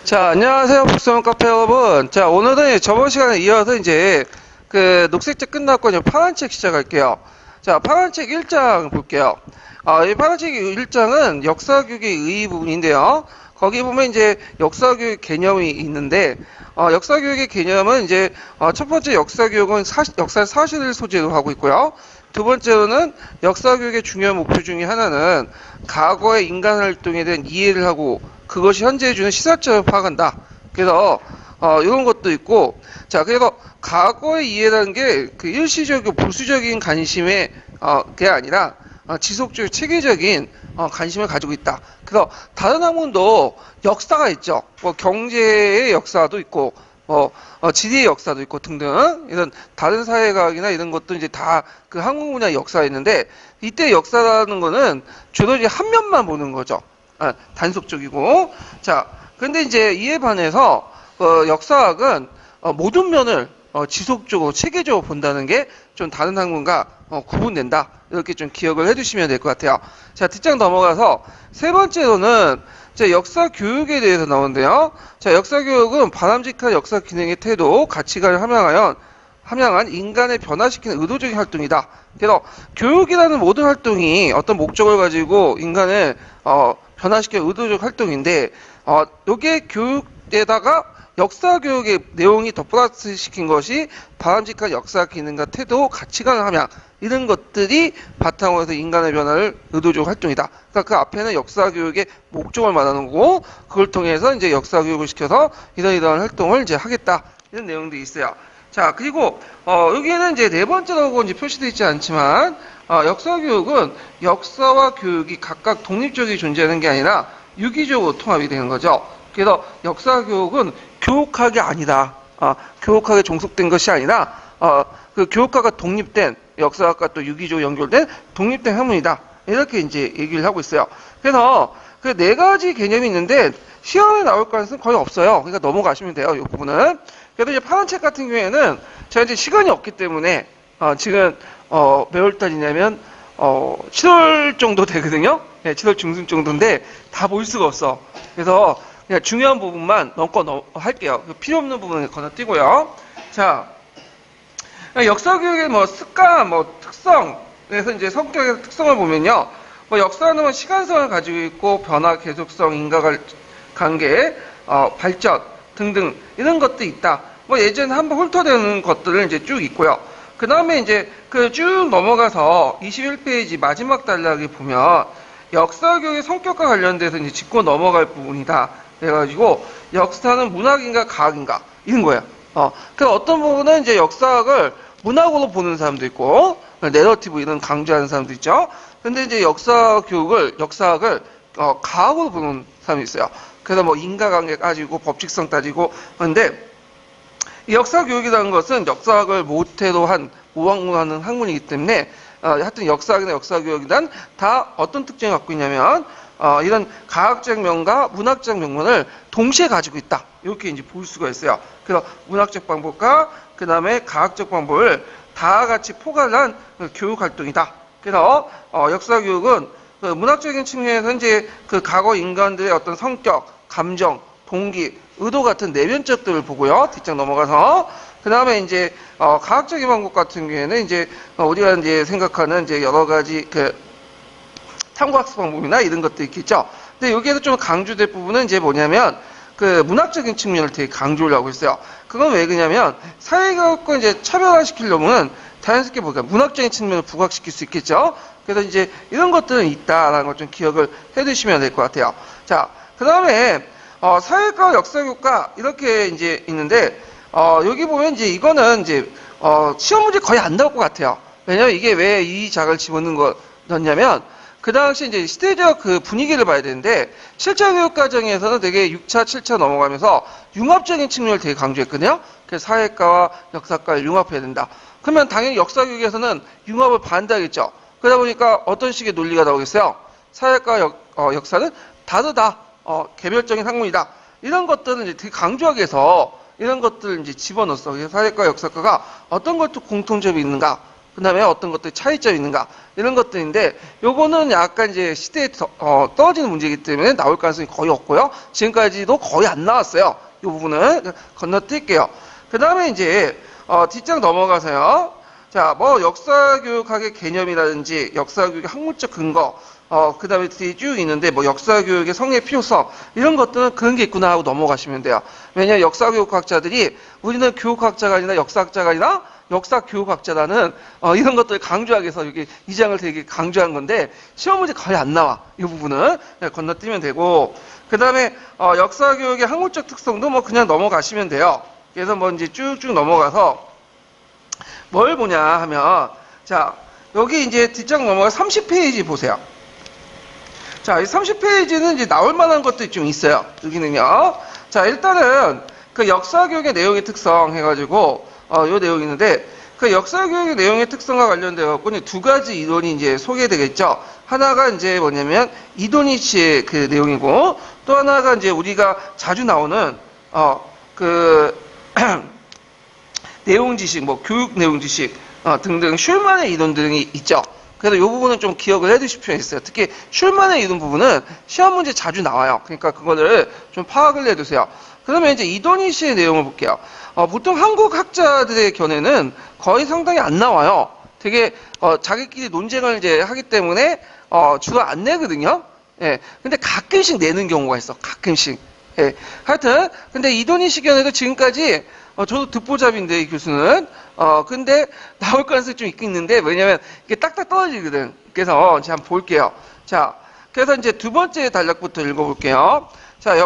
자, 안녕하세요. 복수형 카페 여러분. 자, 오늘은 저번 시간에 이어서 이제 그 녹색 책 끝났고 이제 파란 책 시작할게요. 자, 파란 책 1장 볼게요. 이 파란 책 1장은 역사교육의 의 부분인데요. 거기 보면 이제 역사교육 개념이 있는데, 역사교육의 개념은 이제, 첫 번째 역사교육은 역사 사실을 소재로 하고 있고요. 두 번째로는 역사교육의 중요한 목표 중에 하나는 과거의 인간 활동에 대한 이해를 하고 그것이 현재에 주는 시사점을 파악한다. 그래서 이런 것도 있고, 자, 그래서 과거의 이해라는 게 그 일시적이고 보수적인 관심의 게 아니라 지속적 체계적인 관심을 가지고 있다. 그래서 다른 학문도 역사가 있죠. 뭐 경제의 역사도 있고, 지리의 역사도 있고 등등 이런 다른 사회과학이나 이런 것도 이제 다 그 한국 분야의 역사가 있는데, 이때 역사라는 거는 주로 이제 한 면만 보는 거죠. 단속적이고. 자, 근데 이제 이에 반해서 역사학은 모든 면을 지속적으로 체계적으로 본다는 게 좀 다른 학문과 구분된다. 이렇게 좀 기억을 해주시면 될 것 같아요. 자, 뒷장 넘어가서 세 번째로는 자, 역사 교육에 대해서 나오는데요. 자, 역사 교육은 바람직한 역사 기능의 태도, 가치관을 함양한 인간을 변화시키는 의도적인 활동이다. 그래서 교육이라는 모든 활동이 어떤 목적을 가지고 인간을 변화시키는 의도적 활동인데, 요게 교육에다가 역사 교육의 내용이 더 플러스 시킨 것이 바람직한 역사 기능과 태도, 가치관을 함양, 이런 것들이 바탕으로 해서 인간의 변화를 의도적 활동이다. 그러니까 그 앞에는 역사 교육의 목적을 말하는 거고, 그걸 통해서 이제 역사 교육을 시켜서 이런 활동을 이제 하겠다. 이런 내용도 있어요. 자, 그리고 여기에는 이제 네 번째라고 이제 표시되어 있지 않지만, 역사 교육은 역사와 교육이 각각 독립적이 존재하는 게 아니라 유기적으로 통합이 되는 거죠. 그래서 역사 교육은 교육학이 아니다. 교육학에 종속된 것이 아니라 그 교육학과 독립된, 역사학과 또 유기적으로 연결된 독립된 학문이다. 이렇게 이제 얘기를 하고 있어요. 그래서 그 네 가지 개념이 있는데 시험에 나올 가능성은 거의 없어요. 그러니까 넘어가시면 돼요. 이 부분은. 그래도 이제 파란 책 같은 경우에는 제가 이제 시간이 없기 때문에 지금 몇 월달이냐면 7월 정도 되거든요. 네, 7월 중순 정도인데 다 볼 수가 없어. 그래서 그냥 중요한 부분만 할게요. 필요 없는 부분은 건너뛰고요. 자, 역사 교육의 뭐 습관, 뭐 특성, 그래서 이제 성격의 특성을 보면요. 뭐 역사는 시간성을 가지고 있고 변화, 계속성, 인과관계, 발전 등등 이런 것도 있다. 뭐 예전에 한번 훑어내는 것들을 이제 쭉 있고요. 그 다음에 이제 그 쭉 넘어가서 21페이지 마지막 단락에 보면 역사 교육의 성격과 관련돼서 이제 짚고 넘어갈 부분이다. 그래가지고 역사는 문학인가 과학인가 이런 거예요. 그 어떤 부분은 이제 역사학을 문학으로 보는 사람도 있고, 내러티브 이런 강조하는 사람도 있죠. 근데 이제 역사학을 과학으로 보는 사람이 있어요. 그래서 뭐 인과관계 따지고 법칙성 따지고. 그런데 이 역사교육이라는 것은 역사학을 모태로 한 모학문하는 학문이기 때문에 하여튼 역사학이나 역사교육이란 다 어떤 특징을 갖고 있냐면 이런 과학적 면과 문학적 면을 동시에 가지고 있다. 이렇게 이제 볼 수가 있어요. 그래서 문학적 방법과 그 다음에 과학적 방법을 다 같이 포괄한 교육 활동이다. 그래서 역사 교육은 그 문학적인 측면에서 이제 그 과거 인간들의 어떤 성격, 감정, 동기, 의도 같은 내면적들을 보고요. 뒷장 넘어가서 그 다음에 이제 과학적인 방법 같은 경우에는 이제 우리가 이제 생각하는 이제 여러 가지 그 탐구학습 방법이나 이런 것도 있겠죠. 근데 여기에서 좀 강조될 부분은 이제 뭐냐면 그 문학적인 측면을 되게 강조를 하고 있어요. 그건 왜 그러냐면 사회교육과 이제 차별화시키려면 자연스럽게 보니까 문학적인 측면을 부각시킬 수 있겠죠. 그래서 이제 이런 것들은 있다라는 걸 좀 기억을 해두시면 될 것 같아요. 자, 그 다음에 사회과 역사교육과 이렇게 이제 있는데 여기 보면 이제 이거는 이제 시험 문제 거의 안 나올 것 같아요. 왜냐면 이게 왜 이 작을 집어넣은 거였냐면 그 당시 이제 시대적 그 분위기를 봐야 되는데 7차 교육 과정에서는 되게 6차, 7차 넘어가면서 융합적인 측면을 되게 강조했거든요. 그래서 사회과와 역사과를 융합해야 된다. 그러면 당연히 역사 교육에서는 융합을 반대하겠죠. 그러다 보니까 어떤 식의 논리가 나오겠어요? 사회과 역사는 다르다. 개별적인 학문이다. 이런 것들은 이제 되게 강조하게 해서 이런 것들을 이제 집어넣었어. 그래서 사회과 역사과가 어떤 것도 공통점이 있는가? 그 다음에 어떤 것들이 차이점이 있는가, 이런 것들인데, 요거는 약간 이제 시대에 떨어지는 문제이기 때문에 나올 가능성이 거의 없고요. 지금까지도 거의 안 나왔어요. 이 부분은 건너뛸게요. 그 다음에 이제, 뒷장 넘어가서요. 자, 뭐, 역사교육학의 개념이라든지, 역사교육의 학문적 근거, 그 다음에 뒤에 쭉 있는데, 뭐, 역사교육의 성립 필요성, 이런 것들은 그런 게 있구나 하고 넘어가시면 돼요. 왜냐면 역사교육학자들이, 우리는 교육학자가 아니라 역사학자가 아니라 역사교육학자라는, 이런 것들을 강조하기 위해서 여기 이 장을 되게 강조한 건데, 시험 문제 거의 안 나와. 이 부분은. 건너뛰면 되고, 그 다음에, 역사교육의 학문적 특성도 뭐 그냥 넘어가시면 돼요. 그래서 뭐 이제 쭉쭉 넘어가서, 뭘 보냐 하면, 자, 여기 이제 뒷장 넘어가 30페이지 보세요. 자, 이 30페이지는 이제 나올 만한 것들이 좀 있어요. 여기는요. 자, 일단은 그 역사교육의 내용의 특성 해가지고, 요 내용이 있는데, 그 역사교육의 내용의 특성과 관련돼갖고, 두 가지 이론이 이제 소개되겠죠. 하나가 이제 뭐냐면, 이도니 씨의 그 내용이고, 또 하나가 이제 우리가 자주 나오는, 내용 지식, 뭐, 교육 내용 지식, 등등, 슐만의 이론 등이 있죠. 그래서 이 부분은 좀 기억을 해 두실 필요가 있어요. 특히 슐만의 이론 부분은 시험 문제 자주 나와요. 그러니까 그거를 좀 파악을 해 두세요. 그러면 이제 이도니 씨의 내용을 볼게요. 보통 한국 학자들의 견해는 거의 상당히 안 나와요. 되게, 자기끼리 논쟁을 이제 하기 때문에, 주로 안 내거든요. 예. 근데 가끔씩 내는 경우가 있어. 가끔씩. 예. 하여튼, 근데 이도니 씨 견해도 지금까지, 저도 듣보잡인데, 이 교수는. 근데 나올 가능성이 좀 있겠는데, 왜냐면 이게 딱딱 떨어지거든. 그래서 제가 한번 볼게요. 자, 그래서 이제 두 번째 단락부터 읽어볼게요. 자,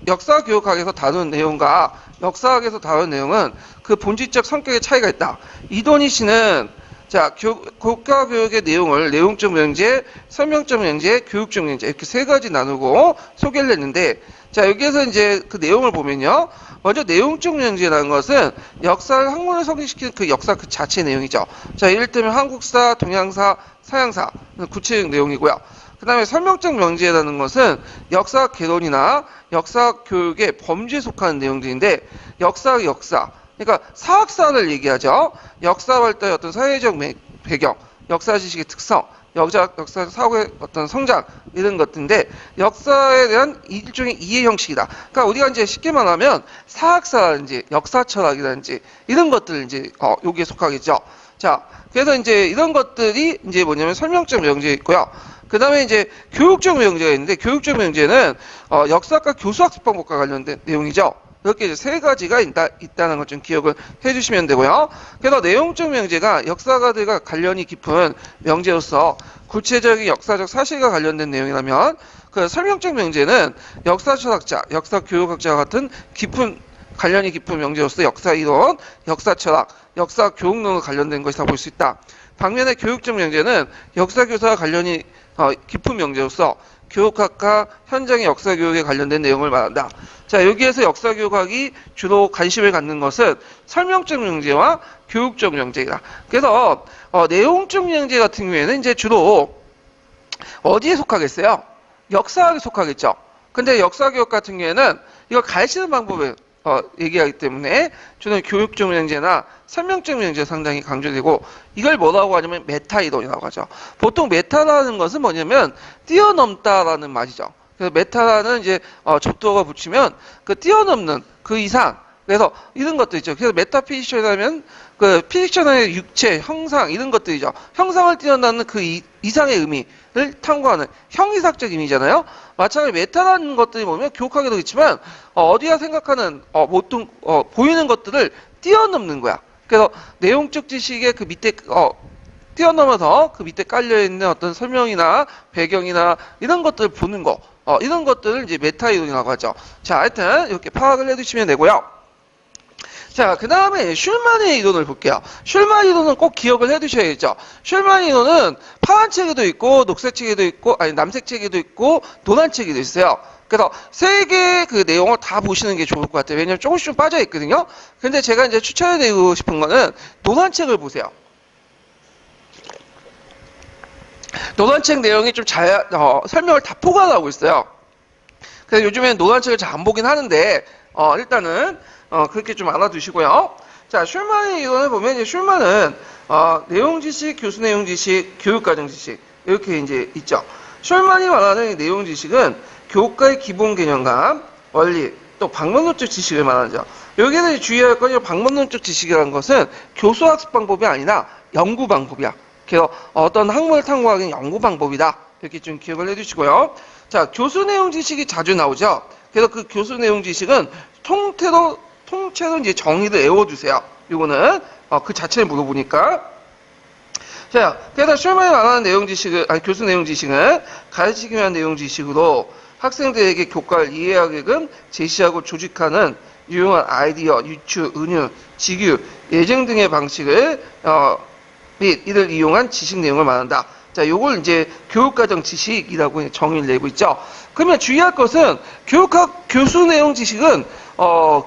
역사교육학에서 다룬 내용과 역사학에서 다룬 내용은 그 본질적 성격의 차이가 있다. 이도니 씨는 자, 국가교육의 내용을 내용적 명제, 설명적 명제, 교육적 명제 이렇게 세 가지 나누고 소개를 했는데 자, 여기에서 이제 그 내용을 보면요. 먼저 내용적 명제라는 것은 역사를 학문을 성립시키는 그 역사 그 자체의 내용이죠. 자, 이를테면 한국사, 동양사, 서양사 구체적 내용이고요. 그 다음에 설명적 명제라는 것은 역사 개론이나 역사 교육의 범주에 속하는 내용들인데 역사, 그러니까 사학사를 얘기하죠. 역사 활동의 어떤 사회적 배경, 역사 지식의 특성, 역사 사고의 어떤 성장 이런 것들인데 역사에 대한 일종의 이해 형식이다. 그러니까 우리가 이제 쉽게 말하면 사학사라든지 역사 철학이라든지 이런 것들 이제 여기에 속하겠죠. 자, 그래서 이제 이런 것들이 이제 뭐냐면 설명적 명제에 있고요. 그 다음에 이제 교육적 명제가 있는데 교육적 명제는 역사과 교수학습 방법과 관련된 내용이죠. 이렇게 이제 세 가지가 있다는 걸 좀 기억을 해주시면 되고요. 그래서 내용적 명제가 역사가들과 관련이 깊은 명제로서 구체적인 역사적 사실과 관련된 내용이라면 그 설명적 명제는 역사철학자, 역사교육학자 같은 관련이 깊은 명제로서 역사이론, 역사철학, 역사교육론과 관련된 것이라 볼 수 있다. 반면에 교육적 명제는 역사교사와 관련이 깊은 명제로서 교육학과 현장의 역사교육에 관련된 내용을 말한다. 자, 여기에서 역사교육학이 주로 관심을 갖는 것은 설명적 명제와 교육적 명제이다. 그래서 내용적 명제 같은 경우에는 이제 주로 어디에 속하겠어요? 역사학에 속하겠죠. 근데 역사교육 같은 경우에는 이거 가르치는 방법을 얘기하기 때문에 저는 교육적 명제나 설명적 명제가 상당히 강조되고 이걸 뭐라고 하냐면 메타이론이라고 하죠. 보통 메타라는 것은 뭐냐면 뛰어넘다라는 말이죠. 그래서 메타라는 이제 접두어가 붙이면 그 뛰어넘는 그 이상 그래서 이런 것도 있죠. 그래서 메타피직션이라면 그 피직션의 육체, 형상 이런 것들이죠. 형상을 뛰어넘는 그 이상의 의미를 탐구하는 형이삭적 의미잖아요. 마찬가지로 메타라는 것들이 보면 교육하게도 있지만 어디야 생각하는 보통 보이는 것들을 뛰어넘는 거야. 그래서 내용적 지식의 그 밑에 뛰어넘어서 그 밑에 깔려있는 어떤 설명이나 배경이나 이런 것들을 보는 거 이런 것들을 이제 메타이론이라고 하죠. 자, 하여튼 이렇게 파악을 해두시면 되고요. 자, 그 다음에 슐만의 이론을 볼게요. 슐만 이론은 꼭 기억을 해두셔야겠죠. 슐만 이론은 파란 책에도 있고, 녹색 책에도 있고, 아니 남색 책에도 있고, 노란 책에도 있어요. 그래서 세 개의 그 내용을 다 보시는 게 좋을 것 같아요. 왜냐면 조금씩 좀 빠져 있거든요. 근데 제가 이제 추천해드리고 싶은 거는 노란 책을 보세요. 노란 책 내용이 좀 설명을 다 포괄하고 있어요. 그래서 요즘에는 노란 책을 잘 안 보긴 하는데, 일단은, 그렇게 좀 알아두시고요. 자, 슐만의 이론을 보면 이제 슐만은 내용 지식, 교수 내용 지식, 교육 과정 지식 이렇게 이제 있죠. 슐만이 말하는 내용 지식은 교과의 기본 개념과 원리, 또 방법론적 지식을 말하죠. 여기에서 주의할 건 방법론적 지식이라는 것은 교수 학습 방법이 아니라 연구 방법이야. 그래서 어떤 학문을 탐구하기는 연구 방법이다. 이렇게 좀 기억을 해주시고요. 자, 교수 내용 지식이 자주 나오죠. 그래서 그 교수 내용 지식은 통째로 이제 정의를 외워주세요. 이거는 그 자체를 물어보니까. 자, 그래서 슐만이 말하는 내용 지식을 교수 내용 지식은 가르치기 위한 내용 지식으로 학생들에게 교과를 이해하게끔 제시하고 조직하는 유용한 아이디어, 유추, 은유, 직유, 예증 등의 방식을 및 이를 이용한 지식 내용을 말한다. 자, 요걸 이제 교육과정 지식이라고 정의를 내고 있죠. 그러면 주의할 것은 교수 내용 지식은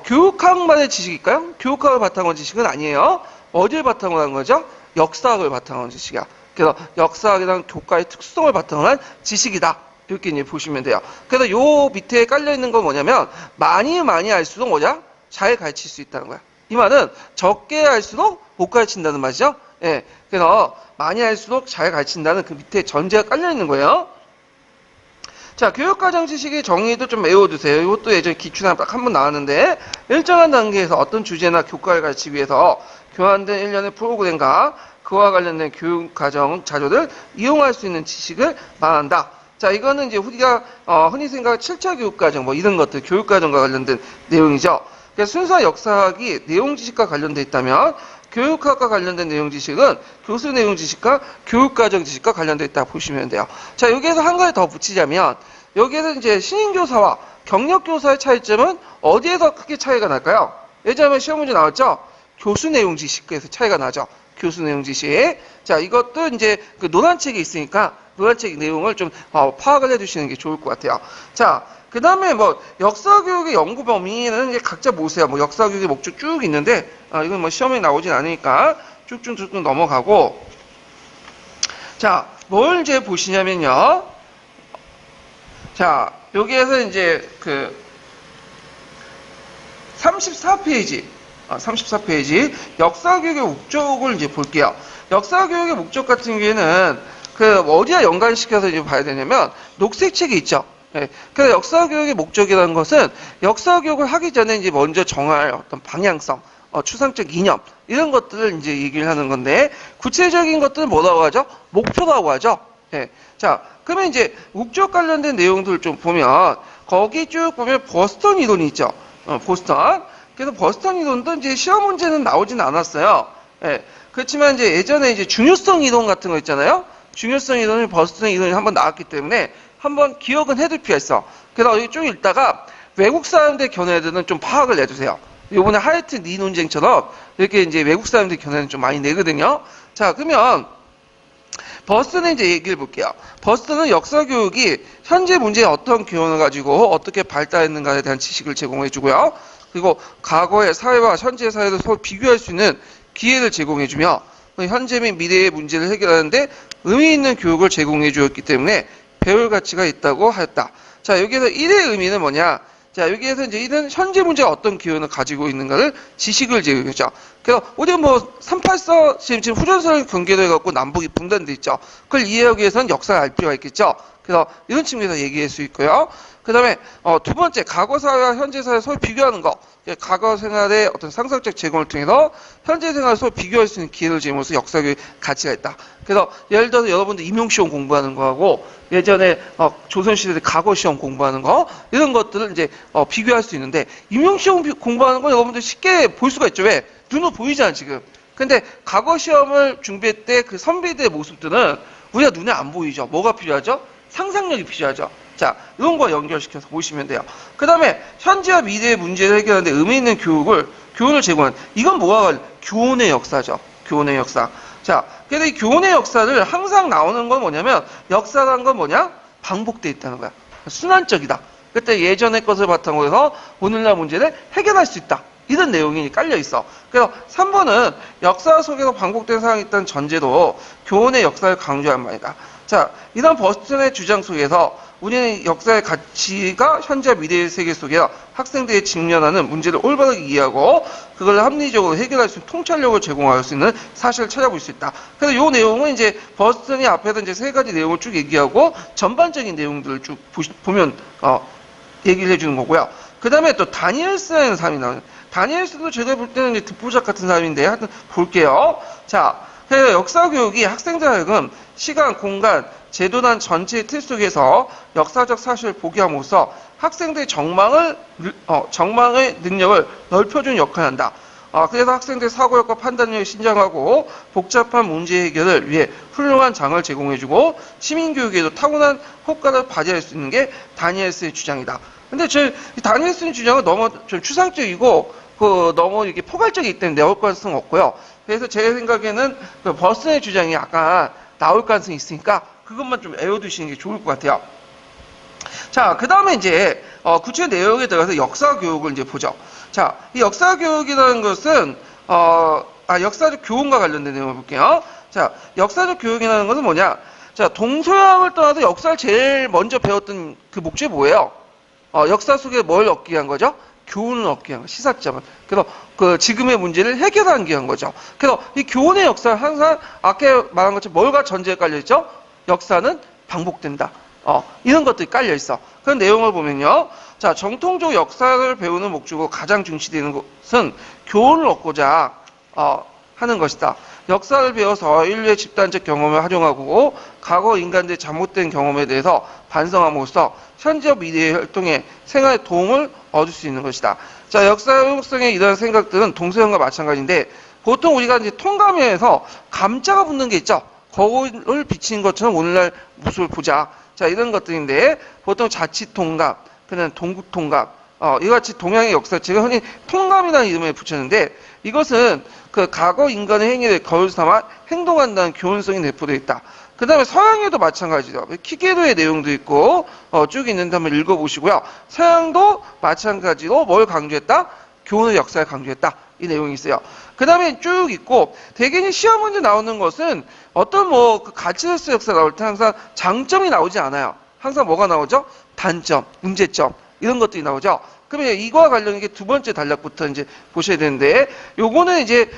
교육학만의 지식일까요? 교육학을 바탕으로 한 지식은 아니에요. 어디를 바탕으로 한 거죠? 역사학을 바탕으로 한 지식이야. 그래서 역사학이란 교과의 특성을 바탕으로 한 지식이다. 이렇게 이제 보시면 돼요. 그래서 요 밑에 깔려 있는 건 뭐냐면 많이 할수록 뭐냐? 잘 가르칠 수 있다는 거야. 이 말은 적게 할수록 못 가르친다는 말이죠. 예. 그래서 많이 할수록 잘 가르친다는 그 밑에 전제가 깔려 있는 거예요. 자, 교육과정 지식의 정의도 좀 외워두세요. 이것도 예전에 기출하나 딱 한 번 나왔는데, 일정한 단계에서 어떤 주제나 교과를 가르치기 위해서 교환된 일련의 프로그램과 그와 관련된 교육과정 자료를 이용할 수 있는 지식을 말한다. 자, 이거는 이제 우리가 흔히 생각하는 7차 교육과정 뭐 이런 것들, 교육과정과 관련된 내용이죠. 그래서 순서 역사학이 내용 지식과 관련돼 있다면 교육학과 관련된 내용 지식은 교수 내용 지식과 교육과정 지식과 관련돼 있다 보시면 돼요. 자, 여기에서 한 가지 더 붙이자면 여기에서 이제 신인교사와 경력교사의 차이점은 어디에서 크게 차이가 날까요? 예전에 시험 문제 나왔죠? 교수 내용 지식에서 차이가 나죠. 교수 내용 지식. 자, 이것도 이제 그 노란책이 있으니까 노란책 내용을 좀 파악을 해주시는 게 좋을 것 같아요. 자, 그 다음에 뭐 역사교육의 연구 범위는 이제 각자 보세요. 뭐 역사교육의 목적 쭉 있는데 이건 뭐 시험에 나오진 않으니까 쭉쭉 넘어가고. 자, 뭘 이제 보시냐면요. 자, 여기에서 이제 그 34페이지 34페이지 역사교육의 목적을 이제 볼게요. 역사교육의 목적 같은 경우에는 그 어디와 연관시켜서 이제 봐야 되냐면 녹색책이 있죠. 네. 그래서 역사교육의 목적이라는 것은 역사교육을 하기 전에 이제 먼저 정할 어떤 방향성, 추상적 이념 이런 것들을 이제 얘기를 하는 건데 구체적인 것들은 뭐라고 하죠? 목표라고 하죠. 네. 자, 그러면 이제 목적 관련된 내용들을 좀 보면 거기 쭉 보면 버스턴 이론이 있죠. 버스턴. 그래서 버스턴 이론도 이제 시험 문제는 나오진 않았어요. 예. 그렇지만 이제 예전에 이제 중요성 이론 같은 거 있잖아요. 중요성 이론이 버스턴 이론이 한번 나왔기 때문에 한번 기억은 해둘 필요가 있어. 그래서 여기 쭉 읽다가 외국 사람들 견해들은 좀 파악을 내주세요. 요번에 하이튼 리 논쟁처럼 이렇게 이제 외국 사람들 견해는 좀 많이 내거든요. 자, 그러면 버스턴의 이제 얘기를 볼게요. 버스턴은 역사교육이 현재 문제에 어떤 교훈을 가지고 어떻게 발달했는가에 대한 지식을 제공해주고요. 그리고 과거의 사회와 현재 사회를 서로 비교할 수 있는 기회를 제공해주며 현재 및 미래의 문제를 해결하는데 의미 있는 교육을 제공해 주었기 때문에 배울 가치가 있다고 하였다. 자, 여기에서 1의 의미는 뭐냐? 자, 여기에서 이제 1은 현재 문제가 어떤 기운을 가지고 있는가를 지식을 제공했죠. 그래서 우리 뭐 384 지금 후전선을 경계로 해갖고 남북이 분단돼 있죠. 그걸 이해하기 위해서는 역사를 알 필요가 있겠죠. 그래서 이런 측면에서 얘기할 수 있고요. 그 다음에 두 번째 과거 사회와 현재 사회 서로 비교하는 거. 과거 생활의 어떤 상상적 제공을 통해서 현재 생활을 서로 비교할 수 있는 기회를 제공해서 역사교육 가치가 있다. 그래서 예를 들어서 여러분들 임용시험 공부하는 거하고 예전에 조선시대 과거 시험 공부하는 거 이런 것들을 이제 비교할 수 있는데 임용시험 공부하는 건 여러분들 쉽게 볼 수가 있죠. 왜? 눈으로 보이잖아 지금. 근데 과거 시험을 준비할 때 그 선배들의 모습들은 우리가 눈에 안 보이죠. 뭐가 필요하죠? 상상력이 필요하죠. 자, 이런 거 연결시켜서 보시면 돼요. 그 다음에 현재와 미래의 문제를 해결하는데 의미 있는 교훈을 제공하는 이건 뭐가 교훈의 역사죠. 교훈의 역사. 자, 그래서 이 교훈의 역사를 항상 나오는 건 뭐냐면 역사라는 건 뭐냐? 반복돼 있다는 거야. 순환적이다. 그때 예전의 것을 바탕으로 해서 오늘날 문제를 해결할 수 있다. 이런 내용이 깔려 있어. 그래서 3번은 역사 속에서 반복된 사항이 있다는 전제로 교훈의 역사를 강조한 말이다. 자, 이런 버스턴의 주장 속에서 우리는 역사의 가치가 현재와 미래의 세계 속에 학생들이 직면하는 문제를 올바르게 이해하고 그걸 합리적으로 해결할 수 있는 통찰력을 제공할 수 있는 사실을 찾아볼 수 있다. 그래서 이 내용은 이제 버스턴이 앞에서 이제 세 가지 내용을 쭉 얘기하고 전반적인 내용들을 쭉 보면 얘기를 해주는 거고요. 그 다음에 또 다니엘스라는 사람이 나와요. 다니엘스도 제가 볼 때는 이제 듣보잡 같은 사람인데 하여튼 볼게요. 자, 그래서 역사 교육이 학생들 하여금 시간, 공간, 제도단 전체의 틀 속에서 역사적 사실을 보게 함으로써 학생들의 정망의 능력을 넓혀주는 역할을 한다. 그래서 학생들의 사고력과 판단력을 신장하고 복잡한 문제 해결을 위해 훌륭한 장을 제공해주고 시민교육에도 타고난 효과를 발휘할 수 있는 게 다니엘스의 주장이다. 근데 다니엘스의 주장은 너무 좀 추상적이고 너무 이게 포괄적이기 때문에 나올 가능성은 없고요. 그래서 제 생각에는 버슨의 주장이 약간 나올 가능성이 있으니까 그것만 좀 외워두시는 게 좋을 것 같아요. 자, 그 다음에 이제 구체 내용에 들어가서 역사 교육을 이제 보죠. 자, 이 역사 교육이라는 것은 역사적 교훈과 관련된 내용을 볼게요. 자, 역사적 교육이라는 것은 뭐냐? 자, 동서양을 떠나서 역사를 제일 먼저 배웠던 그 목적이 뭐예요? 역사 속에 뭘 얻기 위한 거죠? 교훈을 얻기 위한 거, 시사점을. 그래서 지금의 문제를 해결하기 위한 거죠. 그래서 이 교훈의 역사는 항상 아까 말한 것처럼 뭘과 전제에 깔려 있죠? 역사는 반복된다. 이런 것들이 깔려 있어. 그런 내용을 보면요. 자, 정통적 역사를 배우는 목적으로 가장 중시되는 것은 교훈을 얻고자 하는 것이다. 역사를 배워서 인류의 집단적 경험을 활용하고 과거 인간들의 잘못된 경험에 대해서 반성함으로써 현재와 미래의 활동에 생활에 도움을 얻을 수 있는 것이다. 자, 역사 효용성의 이런 생각들은 동서양과 마찬가지인데 보통 우리가 이제 통감에서 감자가 붙는 게 있죠. 거울을 비치는 것처럼 오늘날 모습을 보자. 자, 이런 것들인데 보통 자칫 통감, 그다음 동국 통감, 이같이 동양의 역사책을 흔히 통감이라는 이름을 붙였는데 이것은 그 과거 인간의 행위를 거울 삼아 행동한다는 교훈성이 내포되어 있다. 그 다음에 서양에도 마찬가지죠. 키게로의 내용도 있고 쭉 있는데 한번 읽어보시고요. 서양도 마찬가지로 뭘 강조했다? 교훈의 역사를 강조했다. 이 내용이 있어요. 그 다음에 쭉 있고 대개는 시험 문제 나오는 것은 어떤 그 가치로서 역사 나올 때 항상 장점이 나오지 않아요. 항상 뭐가 나오죠? 단점, 문제점 이런 것들이 나오죠. 그러면 이거와 관련된 게 두 번째 단락부터 이제 보셔야 되는데, 요거는 이제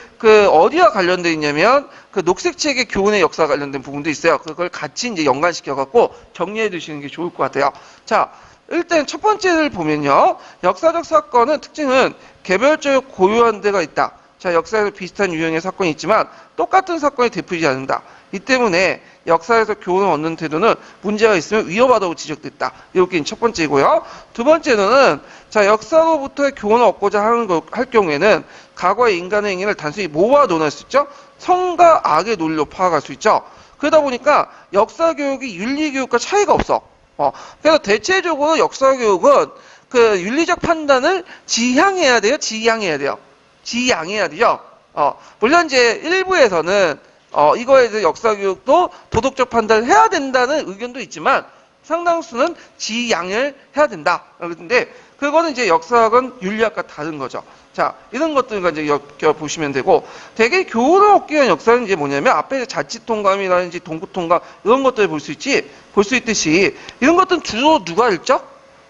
어디와 관련되어 있냐면, 녹색책의 교훈의 역사와 관련된 부분도 있어요. 그걸 같이 이제 연관시켜갖고 정리해 두시는 게 좋을 것 같아요. 자, 일단 첫 번째를 보면요. 역사적 사건은 특징은 개별적으로 고유한 데가 있다. 자, 역사에서 비슷한 유형의 사건이 있지만 똑같은 사건이 되풀이지 않는다. 이 때문에 역사에서 교훈을 얻는 태도는 문제가 있으면 위험하다고 지적됐다. 이렇게 첫 번째고요. 두 번째는 자, 역사로부터 교훈을 얻고자 할 경우에는 과거의 인간의 행위를 단순히 모호와 논할 수 있죠. 선과 악의 논리로 파악할 수 있죠. 그러다 보니까 역사 교육이 윤리 교육과 차이가 없어. 그래서 대체적으로 역사 교육은 윤리적 판단을 지향해야 돼요. 지향해야 되죠. 물론 이제 일부에서는 이거에 대해 역사 교육도 도덕적 판단을 해야 된다는 의견도 있지만 상당수는 지양을 해야 된다. 그런데 그거는 이제 역사학은 윤리학과 다른 거죠. 자, 이런 것들과 이제 보시면 되고, 되게 교훈을 얻기 위한 역사는 이제 뭐냐면, 앞에 자치통감이라든지 동구통감, 이런 것들을 볼 수 있듯이, 이런 것들은 주로 누가 읽죠?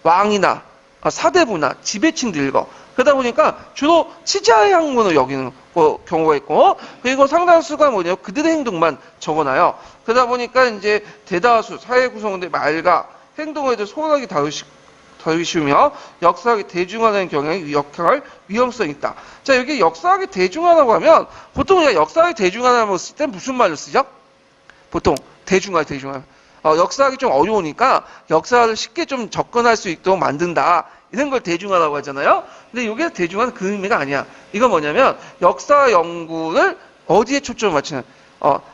왕이나, 사대부나, 지배층들 읽어. 그러다 보니까 주로 치자의 학문을 여기는 경우가 있고, 그리고 상당수가 뭐냐면 그들의 행동만 적어놔요. 그러다 보니까 이제 대다수, 사회 구성원들의 말과 행동에 대해 소홀하게 다루시며 역사학이 대중화되는 경향이 역행할 위험성이 있다. 자, 여기 역사학이 대중화라고 하면 보통 우리가 역사학이 대중화라고 쓸 때 무슨 말을 쓰죠? 보통 대중화. 역사학이 좀 어려우니까 역사를 쉽게 좀 접근할 수 있도록 만든다. 이런 걸 대중화라고 하잖아요. 근데 이게 대중화는 그 의미가 아니야. 이건 뭐냐면 역사 연구를 어디에 초점을 맞추는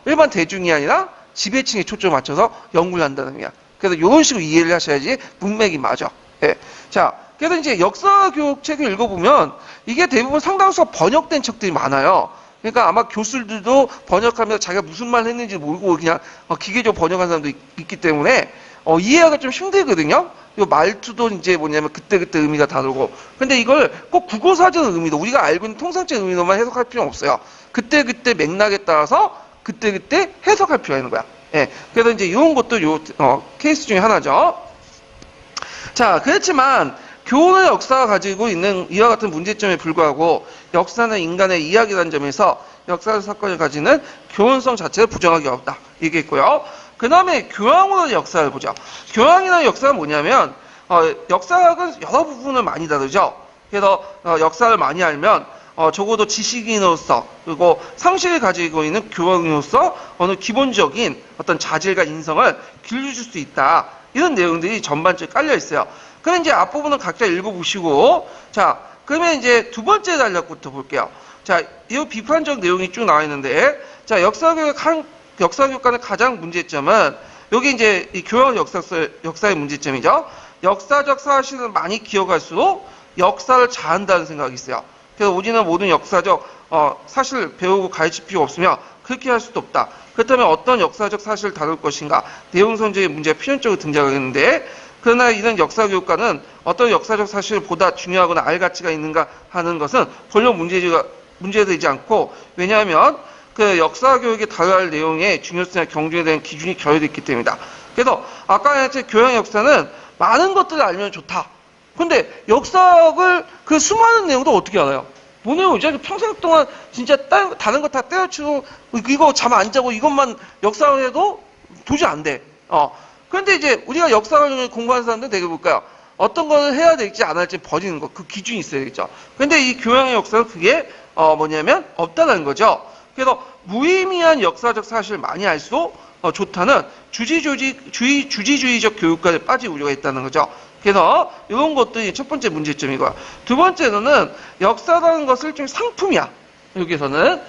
일반 대중이 아니라 지배층에 초점을 맞춰서 연구를 한다는 의미야. 그래서 이런 식으로 이해를 하셔야지 문맥이 맞아. 예. 자, 그래서 이제 역사 교육 책을 읽어보면 이게 대부분 상당수가 번역된 책들이 많아요. 그러니까 아마 교수들도 번역하면서 자기가 무슨 말 했는지 모르고 그냥 기계적으로 번역한 사람도 있기 때문에 이해하기가 좀 힘들거든요. 이 말투도 이제 뭐냐면 그때그때 의미가 다르고. 근데 이걸 꼭 국어사전 의미도 우리가 알고 있는 통상적 의미로만 해석할 필요는 없어요. 그때그때 맥락에 따라서 그때그때 해석할 필요가 있는 거야. 예. 그래서 이제 이런 것도 케이스 중에 하나죠. 자, 그렇지만 교훈의 역사가 가지고 있는 이와 같은 문제점에 불구하고 역사는 인간의 이야기라는 점에서 역사적 사건을 가지는 교훈성 자체를 부정하기 어렵다. 이게 있고요. 그 다음에 교황으로의 역사를 보죠. 교황이라는 역사가 뭐냐면 역사학은 여러 부분을 많이 다루죠. 그래서 역사를 많이 알면 적어도 지식인으로서 그리고 상식을 가지고 있는 교황으로서 어느 기본적인 어떤 자질과 인성을 길러줄 수 있다. 이런 내용들이 전반적으로 깔려 있어요. 그럼 이제 앞부분은 각자 읽어보시고, 자, 그러면 이제 두 번째 단락부터 볼게요. 자, 이 비판적 내용이 쭉 나와 있는데, 자, 역사교육관의 가장 문제점은, 여기 이제 이 교양 역사의 문제점이죠. 역사적 사실을 많이 기억할수록 역사를 잘한다는 생각이 있어요. 그래서 우리는 모든 역사적 사실을 배우고 가르칠 필요 없으며 그렇게 할 수도 없다. 그렇다면 어떤 역사적 사실을 다룰 것인가? 내용 선정의 문제가 필연적으로 등장하겠는데, 그러나 이런 역사교육과는 어떤 역사적 사실을 보다 중요하거나 알 가치가 있는가 하는 것은 본론 문제되지 않고, 왜냐하면 그 역사교육에 다뤄야 할 내용의 중요성이나 경중에 대한 기준이 결여되어 있기 때문이다. 그래서 아까 했던 교양 역사는 많은 것들을 알면 좋다. 근데 역사학을 그 수많은 내용도 어떻게 알아요? 뭐네요? 이제 평생 동안 진짜 다른 거 다 때려치고 이거 잠 안 자고 이것만 역사를 해도 도저히 안 돼. 그런데 이제 우리가 역사를 공부하는 사람들은 되게 볼까요? 어떤 걸 해야 될지 안 할지 버리는 거, 그 기준이 있어야겠죠. 근데 이 교양의 역사는 그게 뭐냐면 없다는 거죠. 그래서 무의미한 역사적 사실을 많이 알수록 좋다는 주지주의적 교육까지 빠질 우려가 있다는 거죠. 그래서 이런 것들이 첫 번째 문제점이고요. 두 번째는 역사라는 것을 일종의 상품이야. 여기서는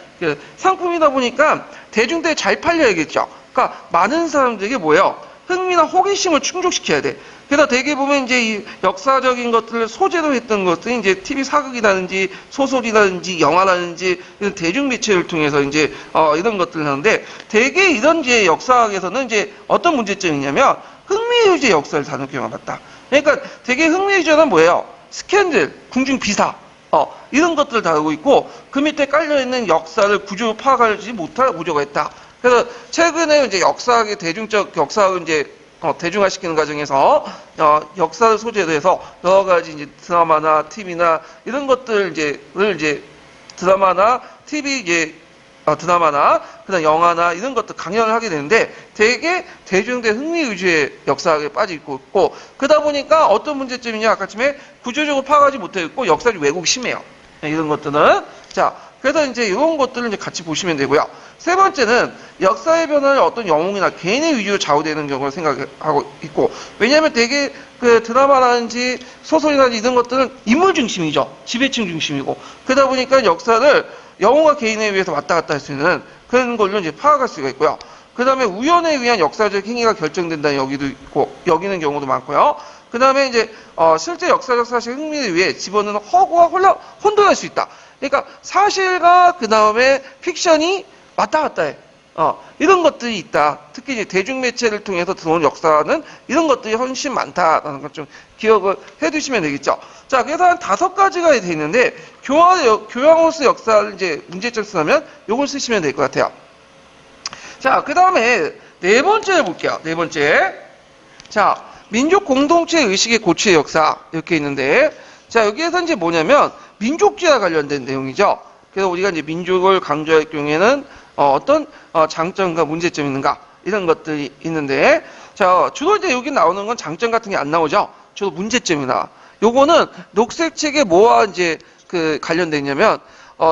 상품이다 보니까 대중들에 잘 팔려야겠죠. 그러니까 많은 사람들에게 뭐예요? 흥미나 호기심을 충족시켜야 돼. 그래서 대개 보면 이제 이 역사적인 것들을 소재로 했던 것들이 이제 TV 사극이라든지 소설이라든지 영화라든지 이런 대중 매체를 통해서 이제 이런 것들을 하는데, 대개 이런 이제 역사학에서는 이제 어떤 문제점이 있냐면 흥미 위주의 역사를 다루는 경우가 많다. 그러니까 되게 흥미 위주는 뭐예요? 스캔들, 궁중 비사, 이런 것들을 다루고 있고, 그 밑에 깔려있는 역사를 구조로 파악하지 못할 우려가 있다. 그래서 최근에 이제 역사학의 대중적 역사학을 이제 대중화시키는 과정에서 역사를 소재로 해서 여러 가지 이제 드라마나 TV나 이런 것들 이제 드라마나 TV 드라마나 그다음 영화나 이런 것들 강연을 하게 되는데, 되게 대중들의 흥미 위주의 역사학에 빠지고 있고, 그러다 보니까 어떤 문제점이냐, 아까쯤에 구조적으로 파악하지 못하고 역사적 왜곡이 심해요. 이런 것들은. 자, 그래서 이제 이런 것들을 이제 같이 보시면 되고요. 세 번째는 역사의 변화를 어떤 영웅이나 개인의 위주로 좌우되는 경우를 생각하고 있고, 왜냐하면 되게 그 드라마라든지 소설이라든지 이런 것들은 인물 중심이죠. 지배층 중심이고, 그러다 보니까 역사를 영웅과 개인에 의해서 왔다 갔다 할 수 있는 그런 걸로 이제 파악할 수가 있고요. 그 다음에 우연에 의한 역사적 행위가 결정된다는 여기도 있고, 여기는 경우도 많고요. 그 다음에 이제 실제 역사적 사실 흥미에 의해 집어넣는 허구와 혼돈할 수 있다. 그러니까 사실과 그 다음에 픽션이 왔다 갔다 해. 이런 것들이 있다. 특히 이제 대중매체를 통해서 들어온 역사는 이런 것들이 훨씬 많다라는 걸 좀 기억을 해 두시면 되겠죠. 자, 그래서 한 5가지가 돼 있는데, 교황으로서 역사를 이제 문제점 쓰면 요걸 쓰시면 될 것 같아요. 자, 그 다음에 네 번째를 볼게요. 네 번째. 자, 민족 공동체 의식의 고취의 역사. 이렇게 있는데, 자, 여기에서 이제 뭐냐면, 민족주의와 관련된 내용이죠. 그래서 우리가 이제 민족을 강조할 경우에는 어떤 장점과 문제점이 있는가, 이런 것들이 있는데, 자, 주로 이제 여기 나오는 건 장점 같은 게 안 나오죠. 주로 문제점이 나와. 요거는 녹색책에 뭐와 이제 그 관련돼 있냐면,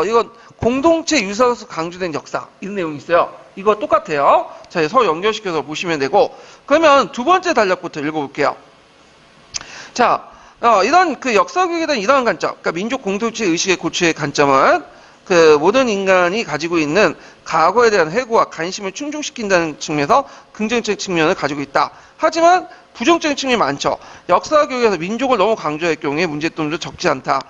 이건 공동체 유사로서 강조된 역사, 이런 내용이 있어요. 이거 똑같아요. 자, 서로 연결시켜서 보시면 되고, 그러면 두 번째 단락부터 읽어볼게요. 자, 이런 그 역사교육에 대한 이러한 관점, 그러니까 민족 공동체 의식의 고취의 관점은 그 모든 인간이 가지고 있는 과거에 대한 회고와 관심을 충족시킨다는 측면에서 긍정적 측면을 가지고 있다. 하지만 부정적인 측면이 많죠. 역사 교육에서 민족을 너무 강조할 경우에 문제점도 적지 않다.